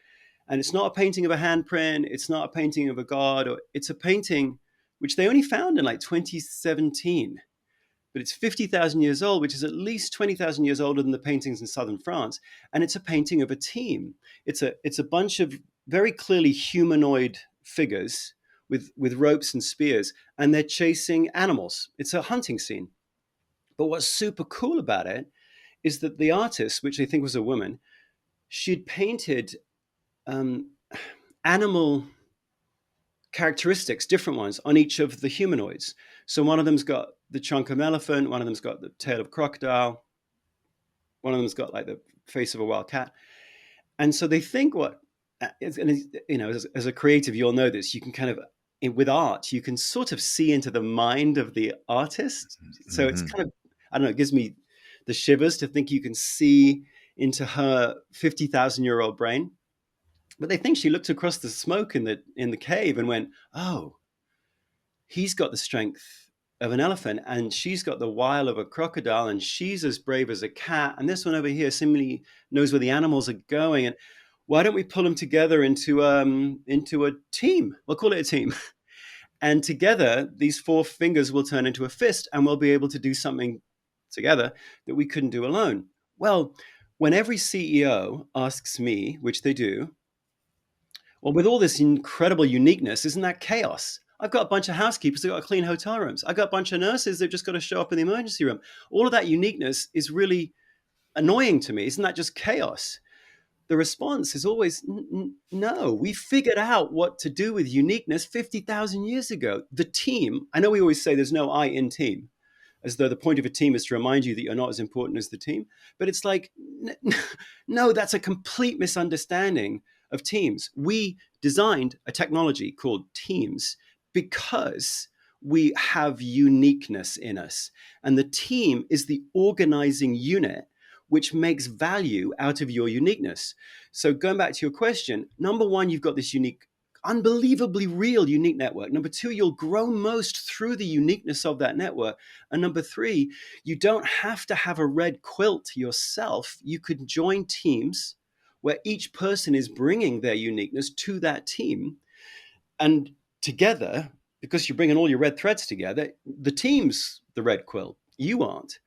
And it's not a painting of a handprint. It's not a painting of a god. It's a painting which they only found in like 2017. but it's 50,000 years old, which is at least 20,000 years older than the paintings in southern France. And it's a painting of a team. It's a bunch of very clearly humanoid figures with ropes and spears, and they're chasing animals. It's a hunting scene. But what's super cool about it is that the artist, which I think was a woman, she'd painted um, animal characteristics, different ones, on each of the humanoids. So one of them's got the trunk of an elephant, one of them's got the tail of a crocodile, one of them's got like the face of a wild cat. And so they think and as a creative, you'll know this, you can kind of, with art, you can sort of see into the mind of the artist. So it's Mm-hmm. kind of, I don't know, it gives me the shivers to think you can see into her 50,000-year-old brain. But they think she looked across the smoke in the cave and went, "Oh, he's got the strength of an elephant, and she's got the wile of a crocodile, and she's as brave as a cat. And this one over here seemingly knows where the animals are going. And why don't we pull them together into a team? We'll call it a team. And together, these four fingers will turn into a fist, and we'll be able to do something together that we couldn't do alone." Well, when every CEO asks me, which they do, well, with all this incredible uniqueness, isn't that chaos? I've got a bunch of housekeepers that got to clean hotel rooms. I've got a bunch of nurses that just got to show up in the emergency room. All of that uniqueness is really annoying to me. Isn't that just chaos? The response is always no. We figured out what to do with uniqueness 50,000 years ago. The team, I know we always say there's no I in team, as though the point of a team is to remind you that you're not as important as the team. But it's like, no, that's a complete misunderstanding of teams. We designed a technology called Teams because we have uniqueness in us. And the team is the organizing unit which makes value out of your uniqueness. So going back to your question, number one, you've got this unique, unbelievably real unique network. Number two, you'll grow most through the uniqueness of that network. And number three, you don't have to have a red quilt yourself. You could join teams where each person is bringing their uniqueness to that team. And together, because you're bringing all your red threads together, the team's the red quilt. You aren't.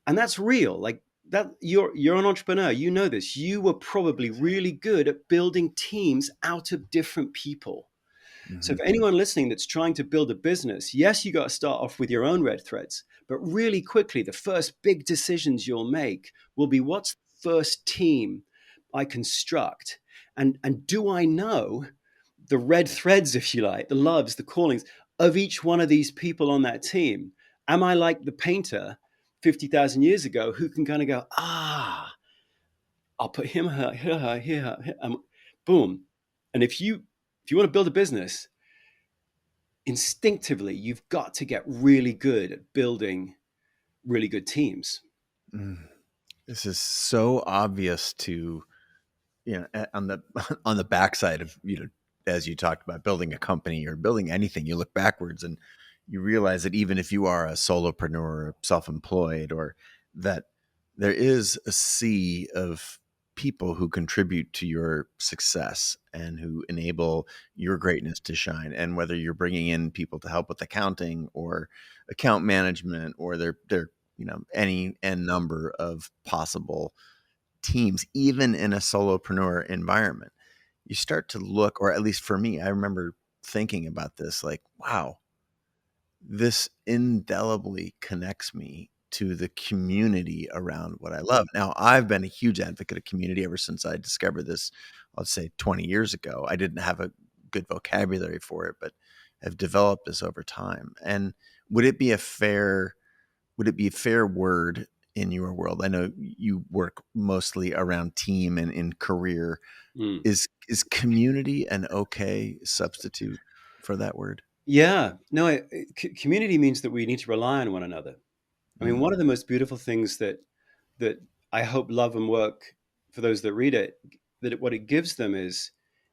And that's real. Like that, you're an entrepreneur. You know this. You were probably really good at building teams out of different people. So Mm-hmm. for anyone listening that's trying to build a business, yes, you got to start off with your own red threads, but really quickly, the first big decisions you'll make will be, what's the first team I construct? And do I know the red threads, if you like, the loves, the callings of each one of these people on that team? Am I like the painter 50,000 years ago who can kind of go, I'll put him, her, here, boom. And if you want to build a business, instinctively, you've got to get really good at building really good teams. Mm. This is so obvious to, on the on the backside of, as you talked about building a company or building anything, you look backwards and you realize that even if you are a solopreneur or self-employed, or that there is a sea of people who contribute to your success and who enable your greatness to shine. And whether you're bringing in people to help with accounting or account management, or they're any n number of possible teams, even in a solopreneur environment, you start to look, or at least for me, I remember thinking about this, like, wow, this indelibly connects me to the community around what I love. Now, I've been a huge advocate of community ever since I discovered this, let's say 20 years ago. I didn't have a good vocabulary for it, but have developed this over time. And would it be a fair word in your world? I know you work mostly around team and in career. Mm. Is community an okay substitute for that word? Yeah, no, community means that we need to rely on one another. I mean, Mm. one of the most beautiful things that I hope Love and Work, for those that read it, that what it gives them is,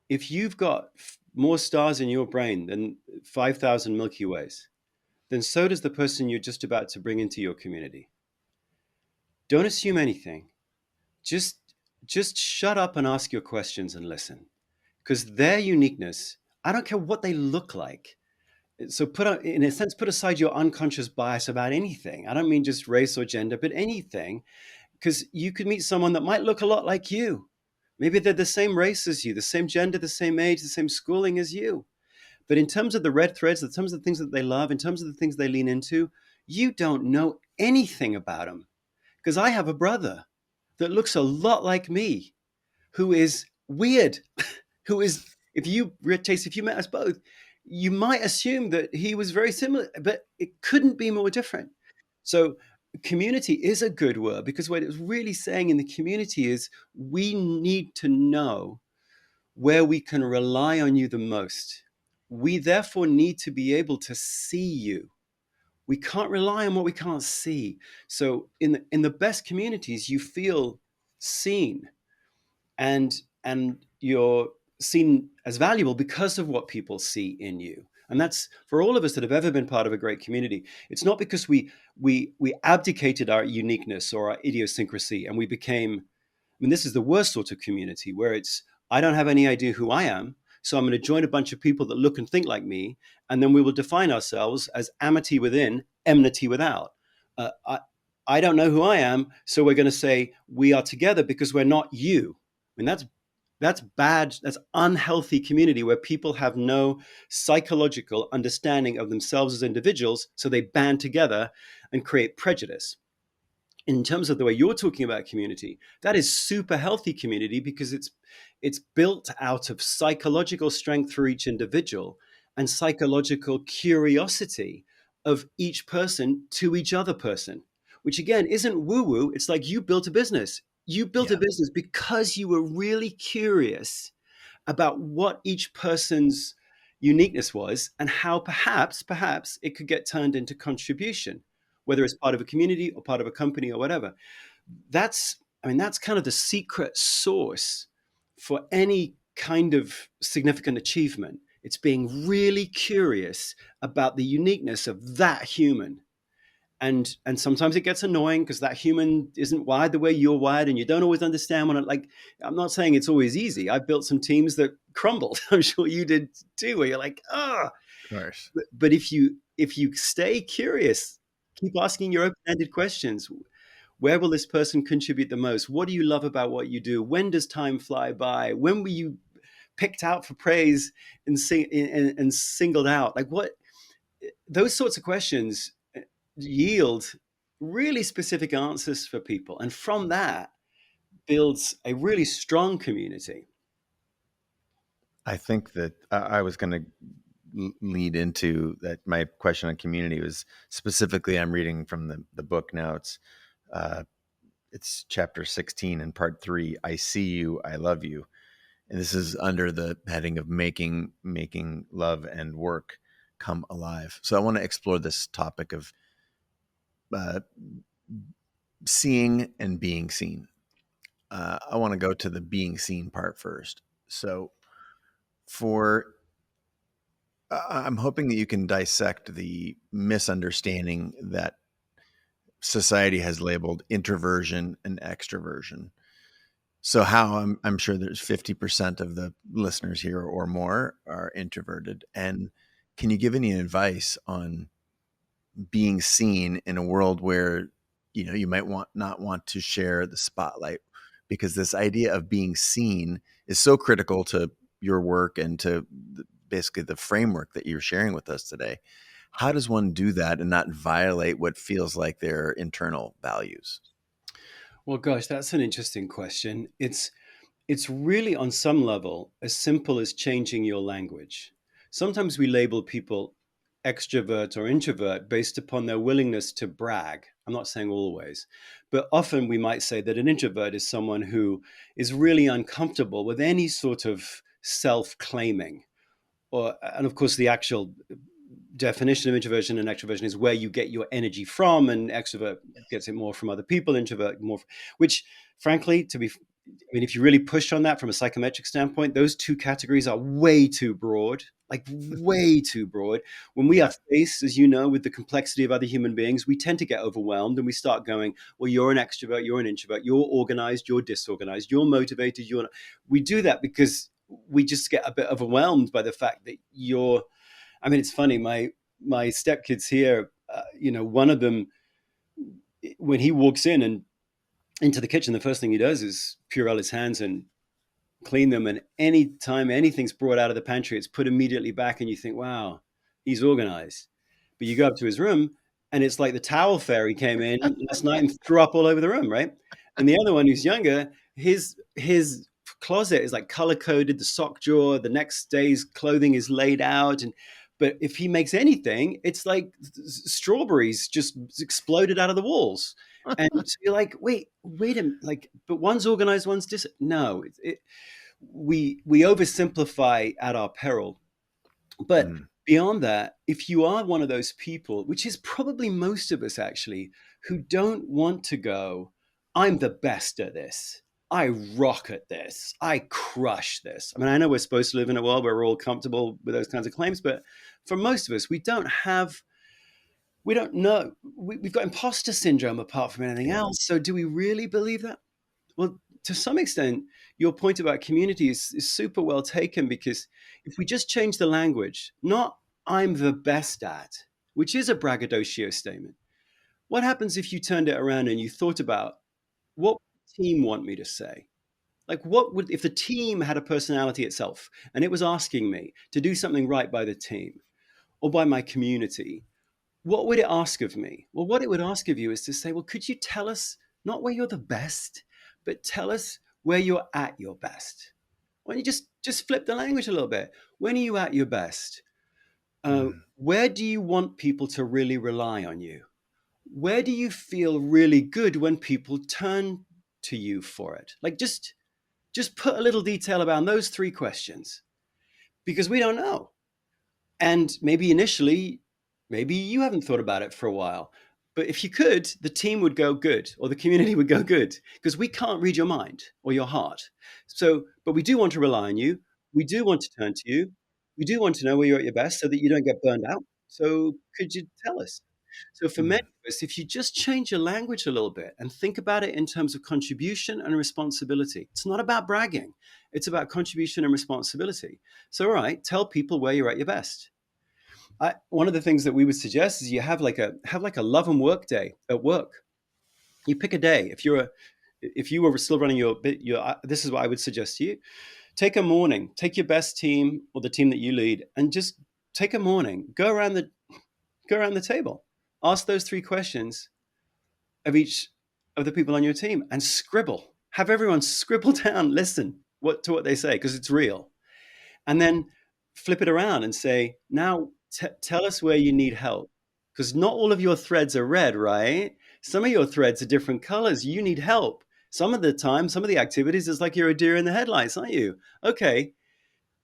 if you've got more stars in your brain than 5,000 Milky Ways, then so does the person you're just about to bring into your community. Don't assume anything. Just just shut up and ask your questions and listen, because their uniqueness, I don't care what they look like, So in a sense, put aside your unconscious bias about anything. I don't mean just race or gender, but anything, because you could meet someone that might look a lot like you. Maybe they're the same race as you, the same gender, the same age, the same schooling as you. But in terms of the red threads, in terms of the things that they love, in terms of the things they lean into, you don't know anything about them. Because I have a brother that looks a lot like me, who is weird, who is, if you met us both, you might assume that he was very similar, but it couldn't be more different. So community is a good word, because what it's really saying in the community is we need to know where we can rely on you the most. We therefore need to be able to see you. We can't rely on what we can't see. So in the best communities, you feel seen, and you're seen as valuable because of what people see in you. And that's for all of us that have ever been part of a great community. It's not because we abdicated our uniqueness or our idiosyncrasy and we became, I mean, this is the worst sort of community where it's, I don't have any idea who I am, so I'm going to join a bunch of people that look and think like me, and then we will define ourselves as amity within, enmity without. Uh, I, I don't know who I am, so we're going to say we are together because we're not you. I mean, that's bad. That's unhealthy community where people have no psychological understanding of themselves as individuals, so they band together and create prejudice. In terms of the way you're talking about community, that is super healthy community because it's built out of psychological strength for each individual and psychological curiosity of each person to each other person, which again isn't woo woo. It's like you built a business. You built a Yeah. business because you were really curious about what each person's uniqueness was and how perhaps it could get turned into contribution, whether it's part of a community or part of a company or whatever. That's, I mean, that's kind of the secret sauce for any kind of significant achievement. It's being really curious about the uniqueness of that human. And sometimes it gets annoying because that human isn't wired the way you're wired, and you don't always understand when it, like, I'm not saying it's always easy. I've built some teams that crumbled. I'm sure you did too, where you're like, ah. Of course. But if you stay curious, keep asking your open-ended questions. Where will this person contribute the most? What do you love about what you do? When does time fly by? When were you picked out for praise and singled out? Like, what, those sorts of questions yield really specific answers for people. And from that builds a really strong community. I think that I was going to lead into that. My question on community was specifically, I'm reading from the book now. Uh, it's chapter 16 and part 3. I see you, I love you. And this is under the heading of making love and work come alive. So I want to explore this topic of uh, seeing and being seen. I want to go to the being seen part first. So for I'm hoping that you can dissect the misunderstanding that society has labeled introversion and extroversion. So how I'm sure there's 50% of the listeners here or more are introverted. And can you give any advice on being seen in a world where, you might not want to share the spotlight, because this idea of being seen is so critical to your work and to basically the framework that you're sharing with us today. How does one do that and not violate what feels like their internal values? Well, gosh, that's an interesting question. It's really on some level as simple as changing your language. Sometimes we label people extrovert or introvert based upon their willingness to brag. I'm not saying always, but often we might say that an introvert is someone who is really uncomfortable with any sort of self-claiming. And of course, the actual definition of introversion and extroversion is where you get your energy from, and extrovert gets it more from other people, introvert more, which frankly, I mean, if you really push on that from a psychometric standpoint, those two categories are way too broad, like way too broad. When we are Yeah. faced, as you know, with the complexity of other human beings, we tend to get overwhelmed and we start going, well, you're an extrovert, you're an introvert, you're organized, you're disorganized, you're motivated, you're not. We do that because we just get a bit overwhelmed by the fact that you're I mean, it's funny. My stepkids here, one of them, when he walks in and into the kitchen, the first thing he does is Purell his hands and clean them. And any time anything's brought out of the pantry, it's put immediately back, and you think, wow, he's organized. But you go up to his room, and it's like the towel fairy came in last night and threw up all over the room, right? And the other one who's younger, his closet is like color coded. The sock drawer, the next day's clothing is laid out, and but if he makes anything, it's like strawberries just exploded out of the walls. And so you're like, wait a minute, like, but one's organized, one's no. We oversimplify at our peril. But Mm. beyond that, if you are one of those people, which is probably most of us actually, who don't want to go, I'm the best at this. I rock at this. I crush this. I mean, I know we're supposed to live in a world where we're all comfortable with those kinds of claims, but for most of us, we don't know. We've got imposter syndrome apart from anything Yeah. else. So do we really believe that? Well, to some extent, your point about community is super well taken, because if we just change the language, not I'm the best at, which is a braggadocio statement. What happens if you turned it around and you thought about what would the team want me to say? Like, what would, if the team had a personality itself and it was asking me to do something right by the team or by my community, what would it ask of me? Well, what it would ask of you is to say, well, could you tell us not where you're the best, but tell us where you're at your best? Why don't you just flip the language a little bit? When are you at your best? Mm. Where do you want people to really rely on you? Where do you feel really good when people turn to you for it? Like, just put a little detail about those three questions, because we don't know. And maybe initially, maybe you haven't thought about it for a while. But if you could, the team would go good, or the community would go good, because we can't read your mind or your heart. So, but we do want to rely on you. We do want to turn to you. We do want to know where you're at your best so that you don't get burned out. So, could you tell us? So, for many Mm. of us, if you just change your language a little bit and think about it in terms of contribution and responsibility, it's not about bragging, it's about contribution and responsibility. So, all right, tell people where you're at your best. One of the things that we would suggest is you have like a love and work day at work. You pick a day. If you were still running this is what I would suggest to you. Take a morning, take your best team or the team that you lead, and just take a morning. Go around the table. Ask those three questions of each of the people on your team and scribble. Have everyone scribble down, listen what they say, because it's real. And then flip it around and say, now tell us where you need help. Because not all of your threads are red, right? Some of your threads are different colors. You need help. Some of the time, some of the activities is like you're a deer in the headlights, aren't you? Okay,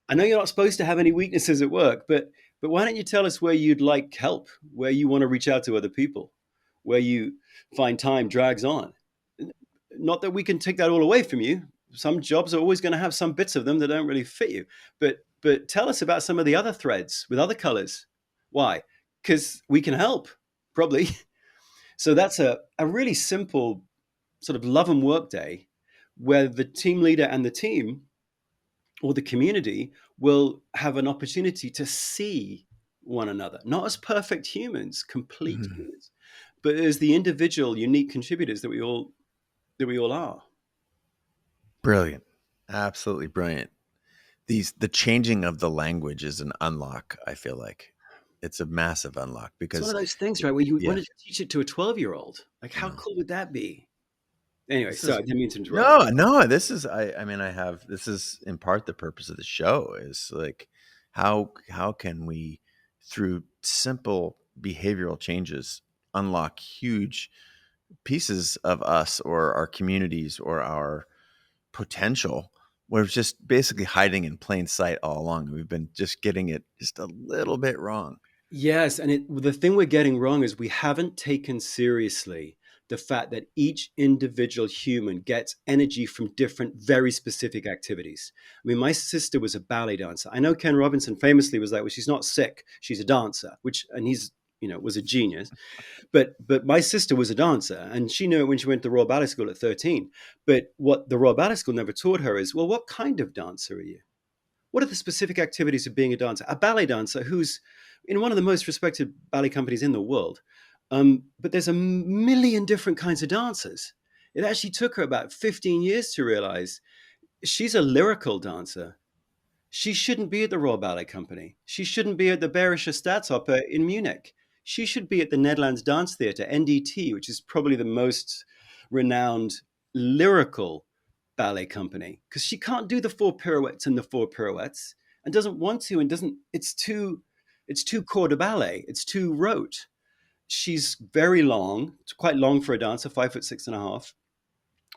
I know you're not supposed to have any weaknesses at work, but why don't you tell us where you'd like help, where you want to reach out to other people, where you find time drags on. Not that we can take that all away from you. Some jobs are always going to have some bits of them that don't really fit you. But tell us about some of the other threads with other colors. Why? Because we can help, probably. So that's a really simple sort of love and work day where the team leader and the team or the community will have an opportunity to see one another, not as perfect humans, complete Mm. humans, but as the individual, unique contributors that we all are. Brilliant. Absolutely brilliant. The changing of the language is an unlock, I feel like. It's a massive unlock It's one because of those things, right, where you yeah, wanted to teach it to a 12-year-old. Like, how no. cool would that be? Anyway, This sorry, is I didn't mean to interrupt. no, this is I mean I have this is in part the purpose of the show is like how can we through simple behavioral changes unlock huge pieces of us or our communities or our potential where it's just basically hiding in plain sight all along. We've been just getting it just a little bit wrong. Yes, and the thing we're getting wrong is we haven't taken seriously the fact that each individual human gets energy from different, very specific activities. I mean, my sister was a ballet dancer. I know Ken Robinson famously was like, well, she's not sick, she's a dancer, and he's, was a genius. But my sister was a dancer, and she knew it when she went to the Royal Ballet School at 13. But what the Royal Ballet School never taught her is, well, what kind of dancer are you? what are the specific activities of being a dancer? A ballet dancer who's in one of the most respected ballet companies in the world. But there's a million different kinds of dancers. It actually took her about 15 years to realize she's a lyrical dancer. She shouldn't be at the Royal Ballet Company. She shouldn't be at the Bayerische Staatsoper in Munich. She should be at the Netherlands Dance Theatre, NDT, which is probably the most renowned lyrical ballet company, because she can't do the four pirouettes and the four pirouettes and doesn't want to and doesn't, it's too corps de ballet. It's too rote. She's very long. It's quite long for a dancer, 5'6.5".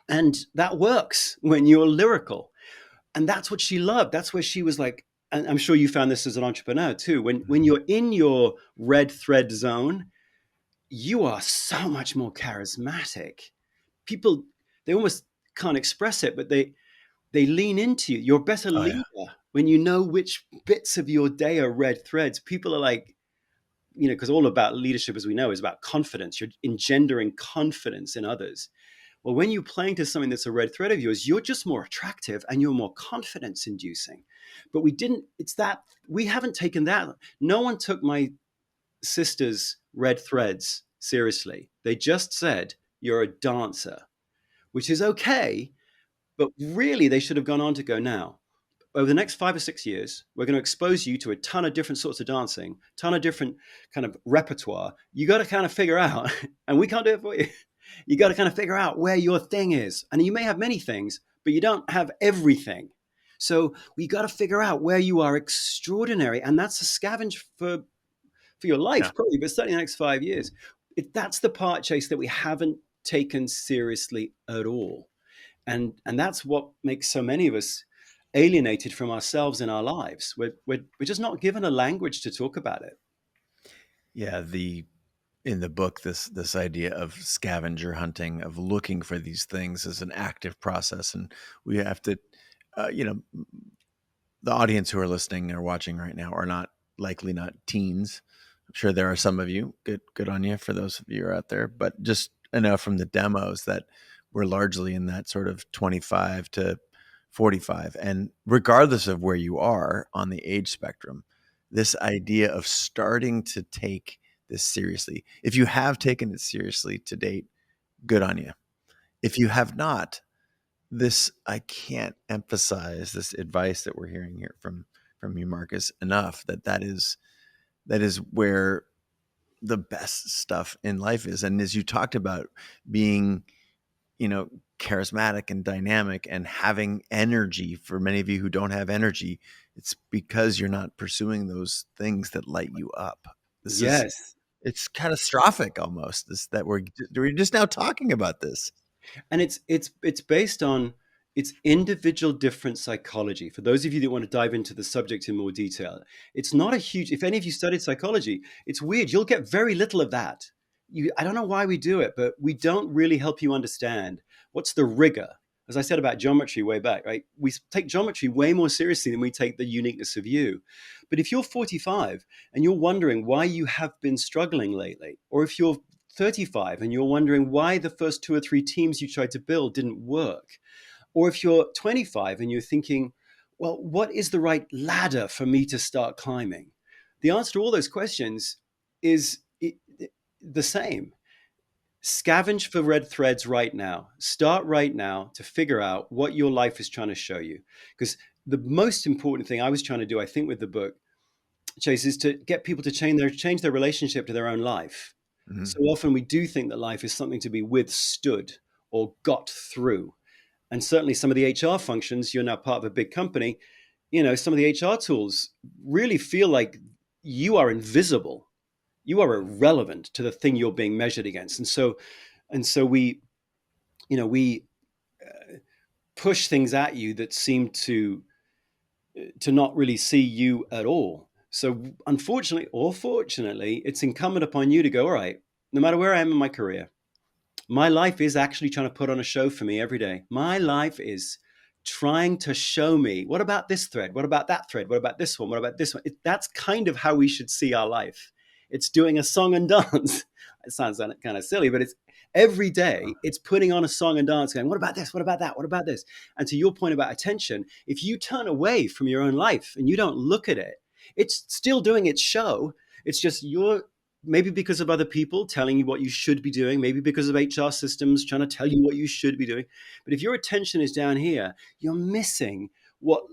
And that works when you're lyrical. And that's what she loved. That's where she was like, and I'm sure you found this as an entrepreneur too. When you're in your red thread zone, you are so much more charismatic. People, they almost can't express it, but they lean into you. You're a better Oh yeah. leader when you know which bits of your day are red threads. People are like, because all about leadership, as we know, is about confidence. You're engendering confidence in others. Well, when you're playing to something that's a red thread of yours, you're just more attractive and you're more confidence inducing. But we haven't taken that. No one took my sister's red threads seriously. They just said, you're a dancer, which is okay. But really, they should have gone on to go, now, over the next 5 or 6 years, we're going to expose you to a ton of different sorts of dancing, ton of different kind of repertoire. You got to kind of figure out, and we can't do it for you. You got to kind of figure out where your thing is. And you may have many things, but you don't have everything. So we got to figure out where you are extraordinary. And that's a scavenge for your Yeah. life, probably, but certainly the next 5 years. That's the part, Chase, that we haven't taken seriously at all. And that's what makes so many of us alienated from ourselves in our lives. We're just not given a language to talk about it. Yeah. In the book, this idea of scavenger hunting, of looking for these things, is an active process, and we have to, you know, the audience who are listening or watching right now are likely not teens. I'm sure there are some of you. Good on you for those of you who are out there. But just enough from the demos that we're largely in that sort of 25 to 45. And regardless of where you are on the age spectrum, this idea of starting to take this seriously. If you have taken it seriously to date, good on you. If you have not, I can't emphasize this advice that we're hearing here from you, Marcus, enough, that is where the best stuff in life is. And as you talked about being, charismatic and dynamic and having energy, for many of you who don't have energy, it's because you're not pursuing those things that light you up. Yes. It's catastrophic almost, that we're just now talking about this. And it's based on its individual different psychology. For those of you that want to dive into the subject in more detail, it's not a huge, if any of you studied psychology, it's weird. You'll get very little of that. I don't know why we do it, but we don't really help you understand what's the rigor. As I said about geometry way back, right? We take geometry way more seriously than we take the uniqueness of you. But if you're 45 and you're wondering why you have been struggling lately, or if you're 35 and you're wondering why the first two or three teams you tried to build didn't work, or if you're 25 and you're thinking, well, what is the right ladder for me to start climbing? The answer to all those questions is the same. Scavenge for red threads right now. Start right now to figure out what your life is trying to show you. Because the most important thing I was trying to do, I think, with the book, Chase, is to get people to change their relationship to their own life. Mm-hmm. So often we do think that life is something to be withstood or got through. And certainly some of the HR functions, you're now part of a big company, some of the HR tools really feel like you are invisible. You are irrelevant to the thing you're being measured against. And so we push things at you that seem to not really see you at all. So unfortunately or fortunately, it's incumbent upon you to go, all right, no matter where I am in my career, my life is actually trying to put on a show for me every day. My life is trying to show me, what about this thread? What about that thread? What about this one? What about this one? That's kind of how we should see our life. It's doing a song and dance. It sounds kind of silly, but Every day, it's putting on a song and dance, going, what about this? What about that? What about this? And to your point about attention, if you turn away from your own life and you don't look at it, it's still doing its show. It's just you're maybe because of other people telling you what you should be doing, maybe because of HR systems trying to tell you what you should be doing. But if your attention is down here, you're missing what.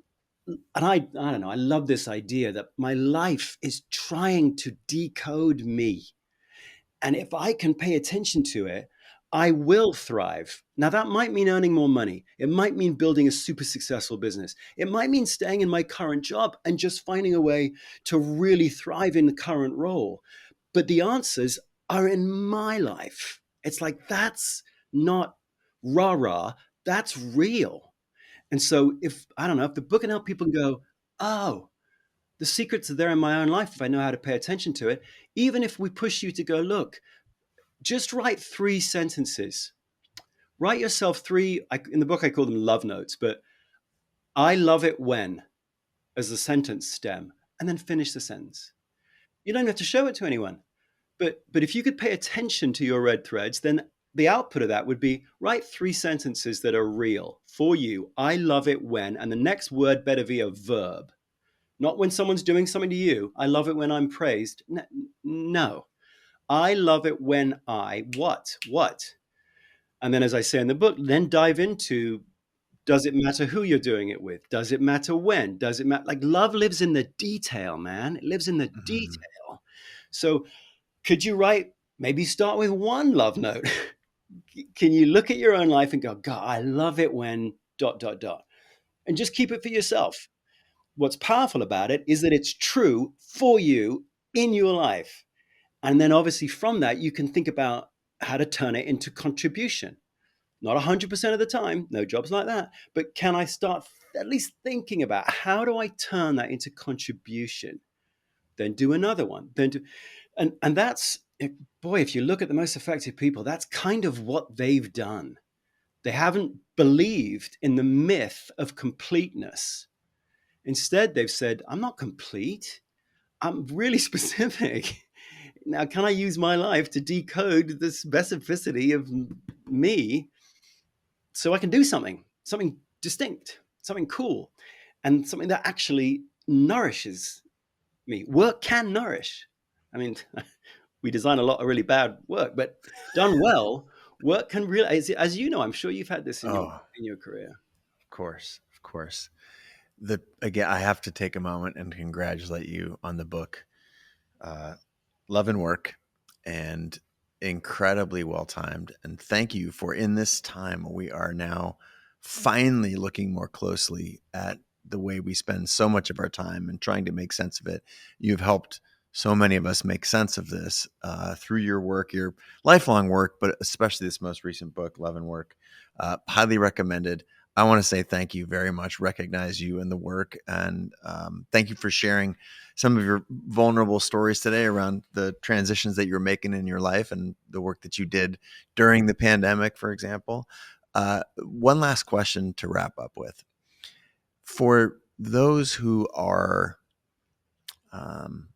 And I don't know, I love this idea that my life is trying to decode me. And if I can pay attention to it, I will thrive. Now, that might mean earning more money. It might mean building a super successful business. It might mean staying in my current job and just finding a way to really thrive in the current role. But the answers are in my life. It's like, that's not rah rah, that's real. And so, if I don't know, if the book can help people go, oh, the secrets are there in my own life if I know how to pay attention to it. Even if we push you to go, look, just write 3 sentences. Write yourself three. In the book, I call them love notes, but I love it when as the sentence stem, and then finish the sentence. You don't have to show it to anyone. But if you could pay attention to your red threads, then the output of that would be write 3 sentences that are real for you. I love it when, and the next word better be a verb. Not when someone's doing something to you. I love it when I'm praised. No. I love it when I what? What? And then, as I say in the book, then dive into, does it matter who you're doing it with? Does it matter when? Does it matter? Like, love lives in the detail, man. It lives in the Mhm. detail. So could you write, maybe start with one love note? Can you look at your own life and go, God, I love it when dot, dot, dot, and just keep it for yourself. What's powerful about it is that it's true for you in your life. And then obviously from that, you can think about how to turn it into contribution. Not 100% of the time, no jobs like that. But can I start at least thinking about how do I turn that into contribution? Then do another one. Then do, and that's, boy, if you look at the most effective people, that's kind of what they've done. They haven't believed in the myth of completeness. Instead, they've said, I'm not complete. I'm really specific. Now, can I use my life to decode the specificity of me so I can do something distinct, something cool, and something that actually nourishes me? Work can nourish. I mean, we design a lot of really bad work, but done well, work can really, as you know, I'm sure you've had this Oh, in your career. of course, of course. The again, I have to take a moment and congratulate you on the book, uh, Love and Work, and incredibly well timed. And thank you for in this time we are now finally looking more closely at the way we spend so much of our time and trying to make sense of it. You've helped so many of us make sense of this through your work, your lifelong work, but especially this most recent book, Love and Work. Highly recommended. I want to say thank you very much, recognize you in the work, and thank you for sharing some of your vulnerable stories today around the transitions that you're making in your life and the work that you did during the pandemic, for example. One last question to wrap up with. For those who are, um,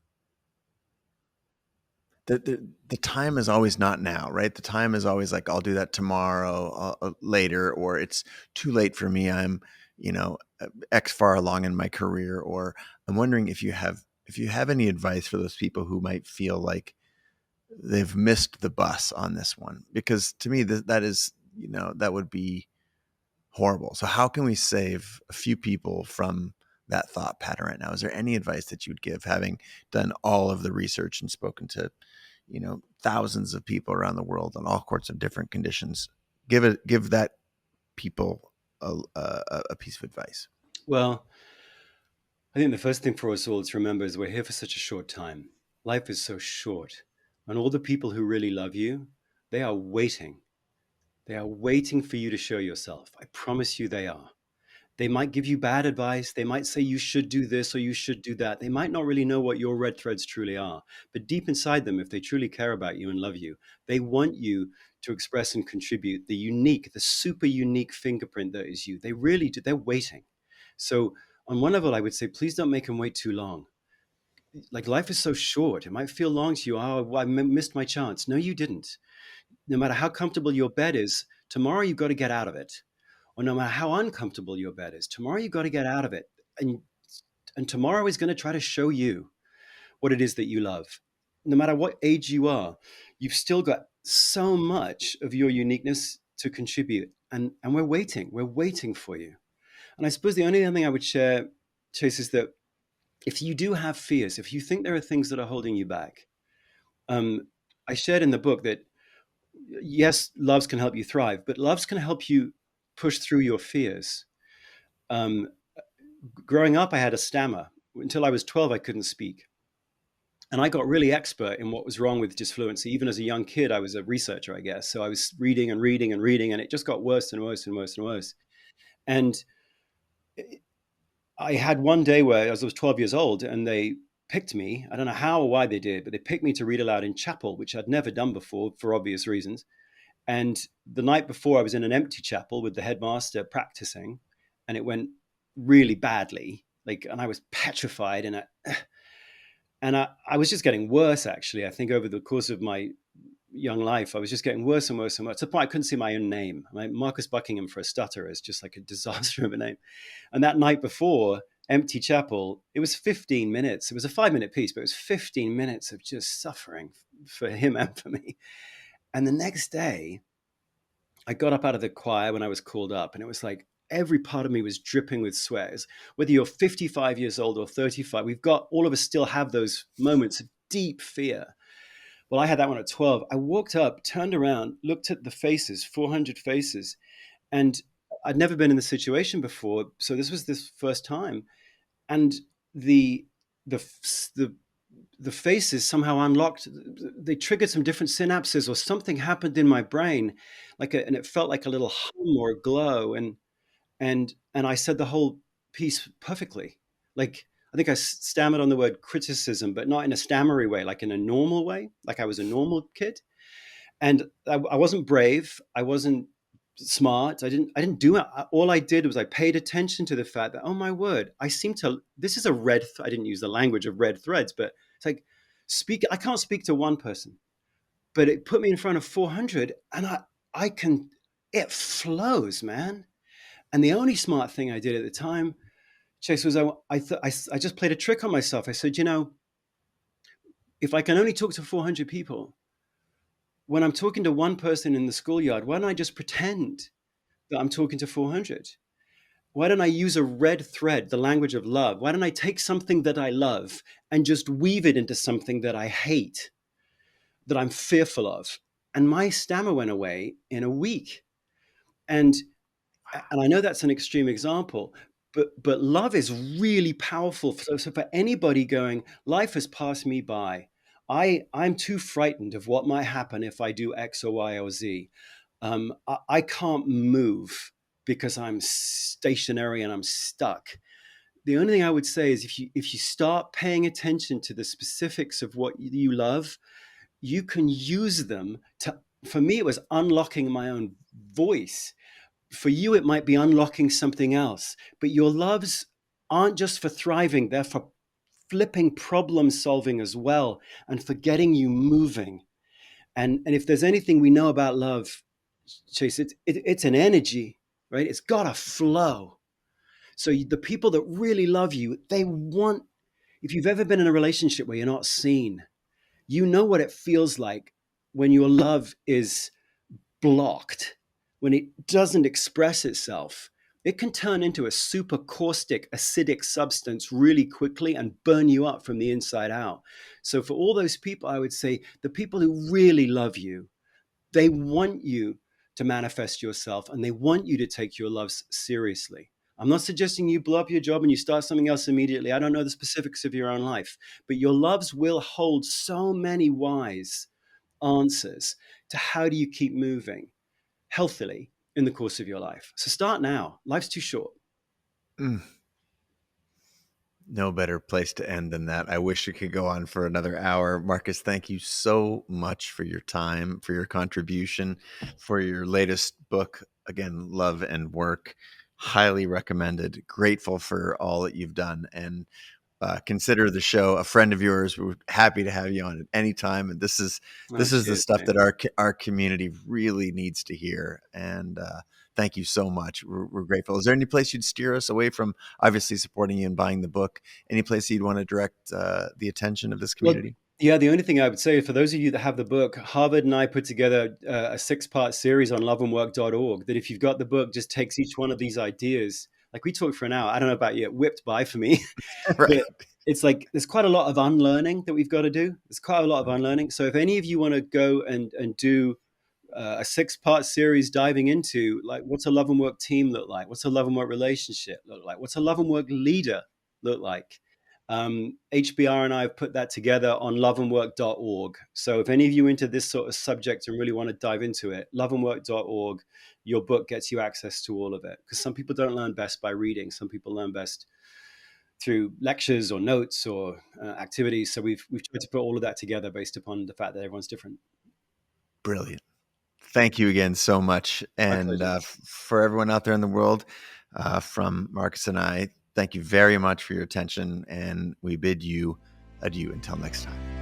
the time is always not now, right? The time is always like, I'll do that tomorrow, later, or it's too late for me. I'm, X far along in my career, or I'm wondering if you have any advice for those people who might feel like they've missed the bus on this one, because to me that is, that would be horrible. So how can we save a few people from that thought pattern right now? Is there any advice that you'd give, having done all of the research and spoken to, thousands of people around the world on all sorts of different conditions? Give that people a piece of advice. Well, I think the first thing for us all to remember is we're here for such a short time. Life is so short. And all the people who really love you, they are waiting. They are waiting for you to show yourself. I promise you they are. They might give you bad advice. They might say you should do this or you should do that. They might not really know what your red threads truly are. But deep inside them, if they truly care about you and love you, they want you to express and contribute the unique, the super unique fingerprint that is you. They really do. They're waiting. So, on one level, I would say, please don't make them wait too long. Like, life is so short. It might feel long to you. Oh, well, I missed my chance. No, you didn't. no matter how comfortable your bed is, tomorrow you've got to get out of it. Or no matter how uncomfortable your bed is, tomorrow you've got to get out of it. And tomorrow is going to try to show you what it is that you love. No matter what age you are, you've still got so much of your uniqueness to contribute. And we're waiting for you. And I suppose the only other thing I would share, Chase, is that if you do have fears, if you think there are things that are holding you back, um, I shared in the book that yes, loves can help you thrive, but loves can help you push through your fears. Um, Growing up, I had a stammer. Until I was 12, I couldn't speak. And I got really expert in what was wrong with disfluency. Even as a young kid, I was a researcher, I guess. So I was reading and reading and reading, and it just got worse and worse and worse and worse. And I had one day where I was 12 years old and they picked me. I don't know how or why they did, but they picked me to read aloud in chapel, which I'd never done before for obvious reasons. And the night before, I was in an empty chapel with the headmaster practicing, and it went really badly. And I was petrified, and I was just getting worse. Actually, I think over the course of my young life, I was just getting worse and worse and worse. To the point I couldn't see my own name. Marcus Buckingham for a stutter is just like a disaster of a name. And that night before, empty chapel, it was 15 minutes. It was a 5-minute piece, but it was 15 minutes of just suffering for him and for me. And the next day, I got up out of the choir when I was called up, and it was like every part of me was dripping with sweat. Whether you're 55 years old or 35, all of us still have those moments of deep fear. Well, I had that one at 12. I walked up, turned around, looked at the faces, 400 faces, and I'd never been in this situation before. So this was this first time. And the, the, the, the faces somehow unlocked, they triggered some different synapses or something happened in my brain, and it felt like a little hum or a glow. And I said the whole piece perfectly. I think I stammered on the word criticism, but not in a stammery way, like in a normal way, like I was a normal kid. And I wasn't brave. I wasn't smart. I didn't do it. All I did was I paid attention to the fact that, oh my word, this is a I didn't use the language of red threads, but it's like I can't speak to one person, but it put me in front of 400 and it flows, man. And the only smart thing I did at the time, Chase, was I just played a trick on myself. I said, if I can only talk to 400 people, when I'm talking to one person in the schoolyard, why don't I just pretend that I'm talking to 400? Why don't I use a red thread, the language of love? Why don't I take something that I love and just weave it into something that I hate, that I'm fearful of? And my stammer went away in a week. And I know that's an extreme example, but love is really powerful. So for anybody going, life has passed me by. I'm too frightened of what might happen if I do X or Y or Z. I can't move because I'm stationary and I'm stuck. The only thing I would say is if you start paying attention to the specifics of what you love, you can use them to. For me, it was unlocking my own voice. For you, it might be unlocking something else. But your loves aren't just for thriving; they're for flipping problem solving as well, and for getting you moving. And if there's anything we know about love, Chase, it's an energy, right? It's got to flow. So the people that really love you, they want. If you've ever been in a relationship where you're not seen, you know what it feels like when your love is blocked, when it doesn't express itself. It can turn into a super caustic, acidic substance really quickly and burn you up from the inside out. So for all those people, I would say the people who really love you, they want you to manifest yourself and they want you to take your loves seriously. I'm not suggesting you blow up your job and you start something else immediately. I don't know the specifics of your own life, but your loves will hold so many wise answers to how do you keep moving healthily in the course of your life. So start now. Life's too short. Mm. No better place to end than that. I wish it could go on for another hour. Marcus, thank you so much for your time, for your contribution, for your latest book. Again, Love and Work. Highly recommended. Grateful for all that you've done. And consider the show a friend of yours. We're happy to have you on at any time. And this is Oh, the cheers, stuff mate. that our community really needs to hear. And thank you so much. We're grateful. Is there any place you'd steer us away from obviously supporting you and buying the book? Any place you'd want to direct the attention of this Well, community? yeah, the only thing I would say for those of you that have the book, Harvard and I put together a 6-part series on loveandwork.org that if you've got the book, just takes each one of these ideas. Like we talked for an hour. I don't know about you, it whipped by for me. Right. But it's like there's quite a lot of unlearning that we've got to do. There's quite a lot of unlearning. So if any of you want to go and do a 6-part series diving into like what's a love and work team look like, what's a love and work relationship look like, what's a love and work leader look like, HBR and I have put that together on loveandwork.org. So if any of you into this sort of subject and really want to dive into it, loveandwork.org, your book gets you access to all of it. Because some people don't learn best by reading. Some people learn best through lectures or notes or activities. So we've tried to put all of that together based upon the fact that everyone's different. Brilliant. Thank you again so much. My And pleasure. for everyone out there in the world, from Marcus and I, thank you very much for your attention. And we bid you adieu until next time.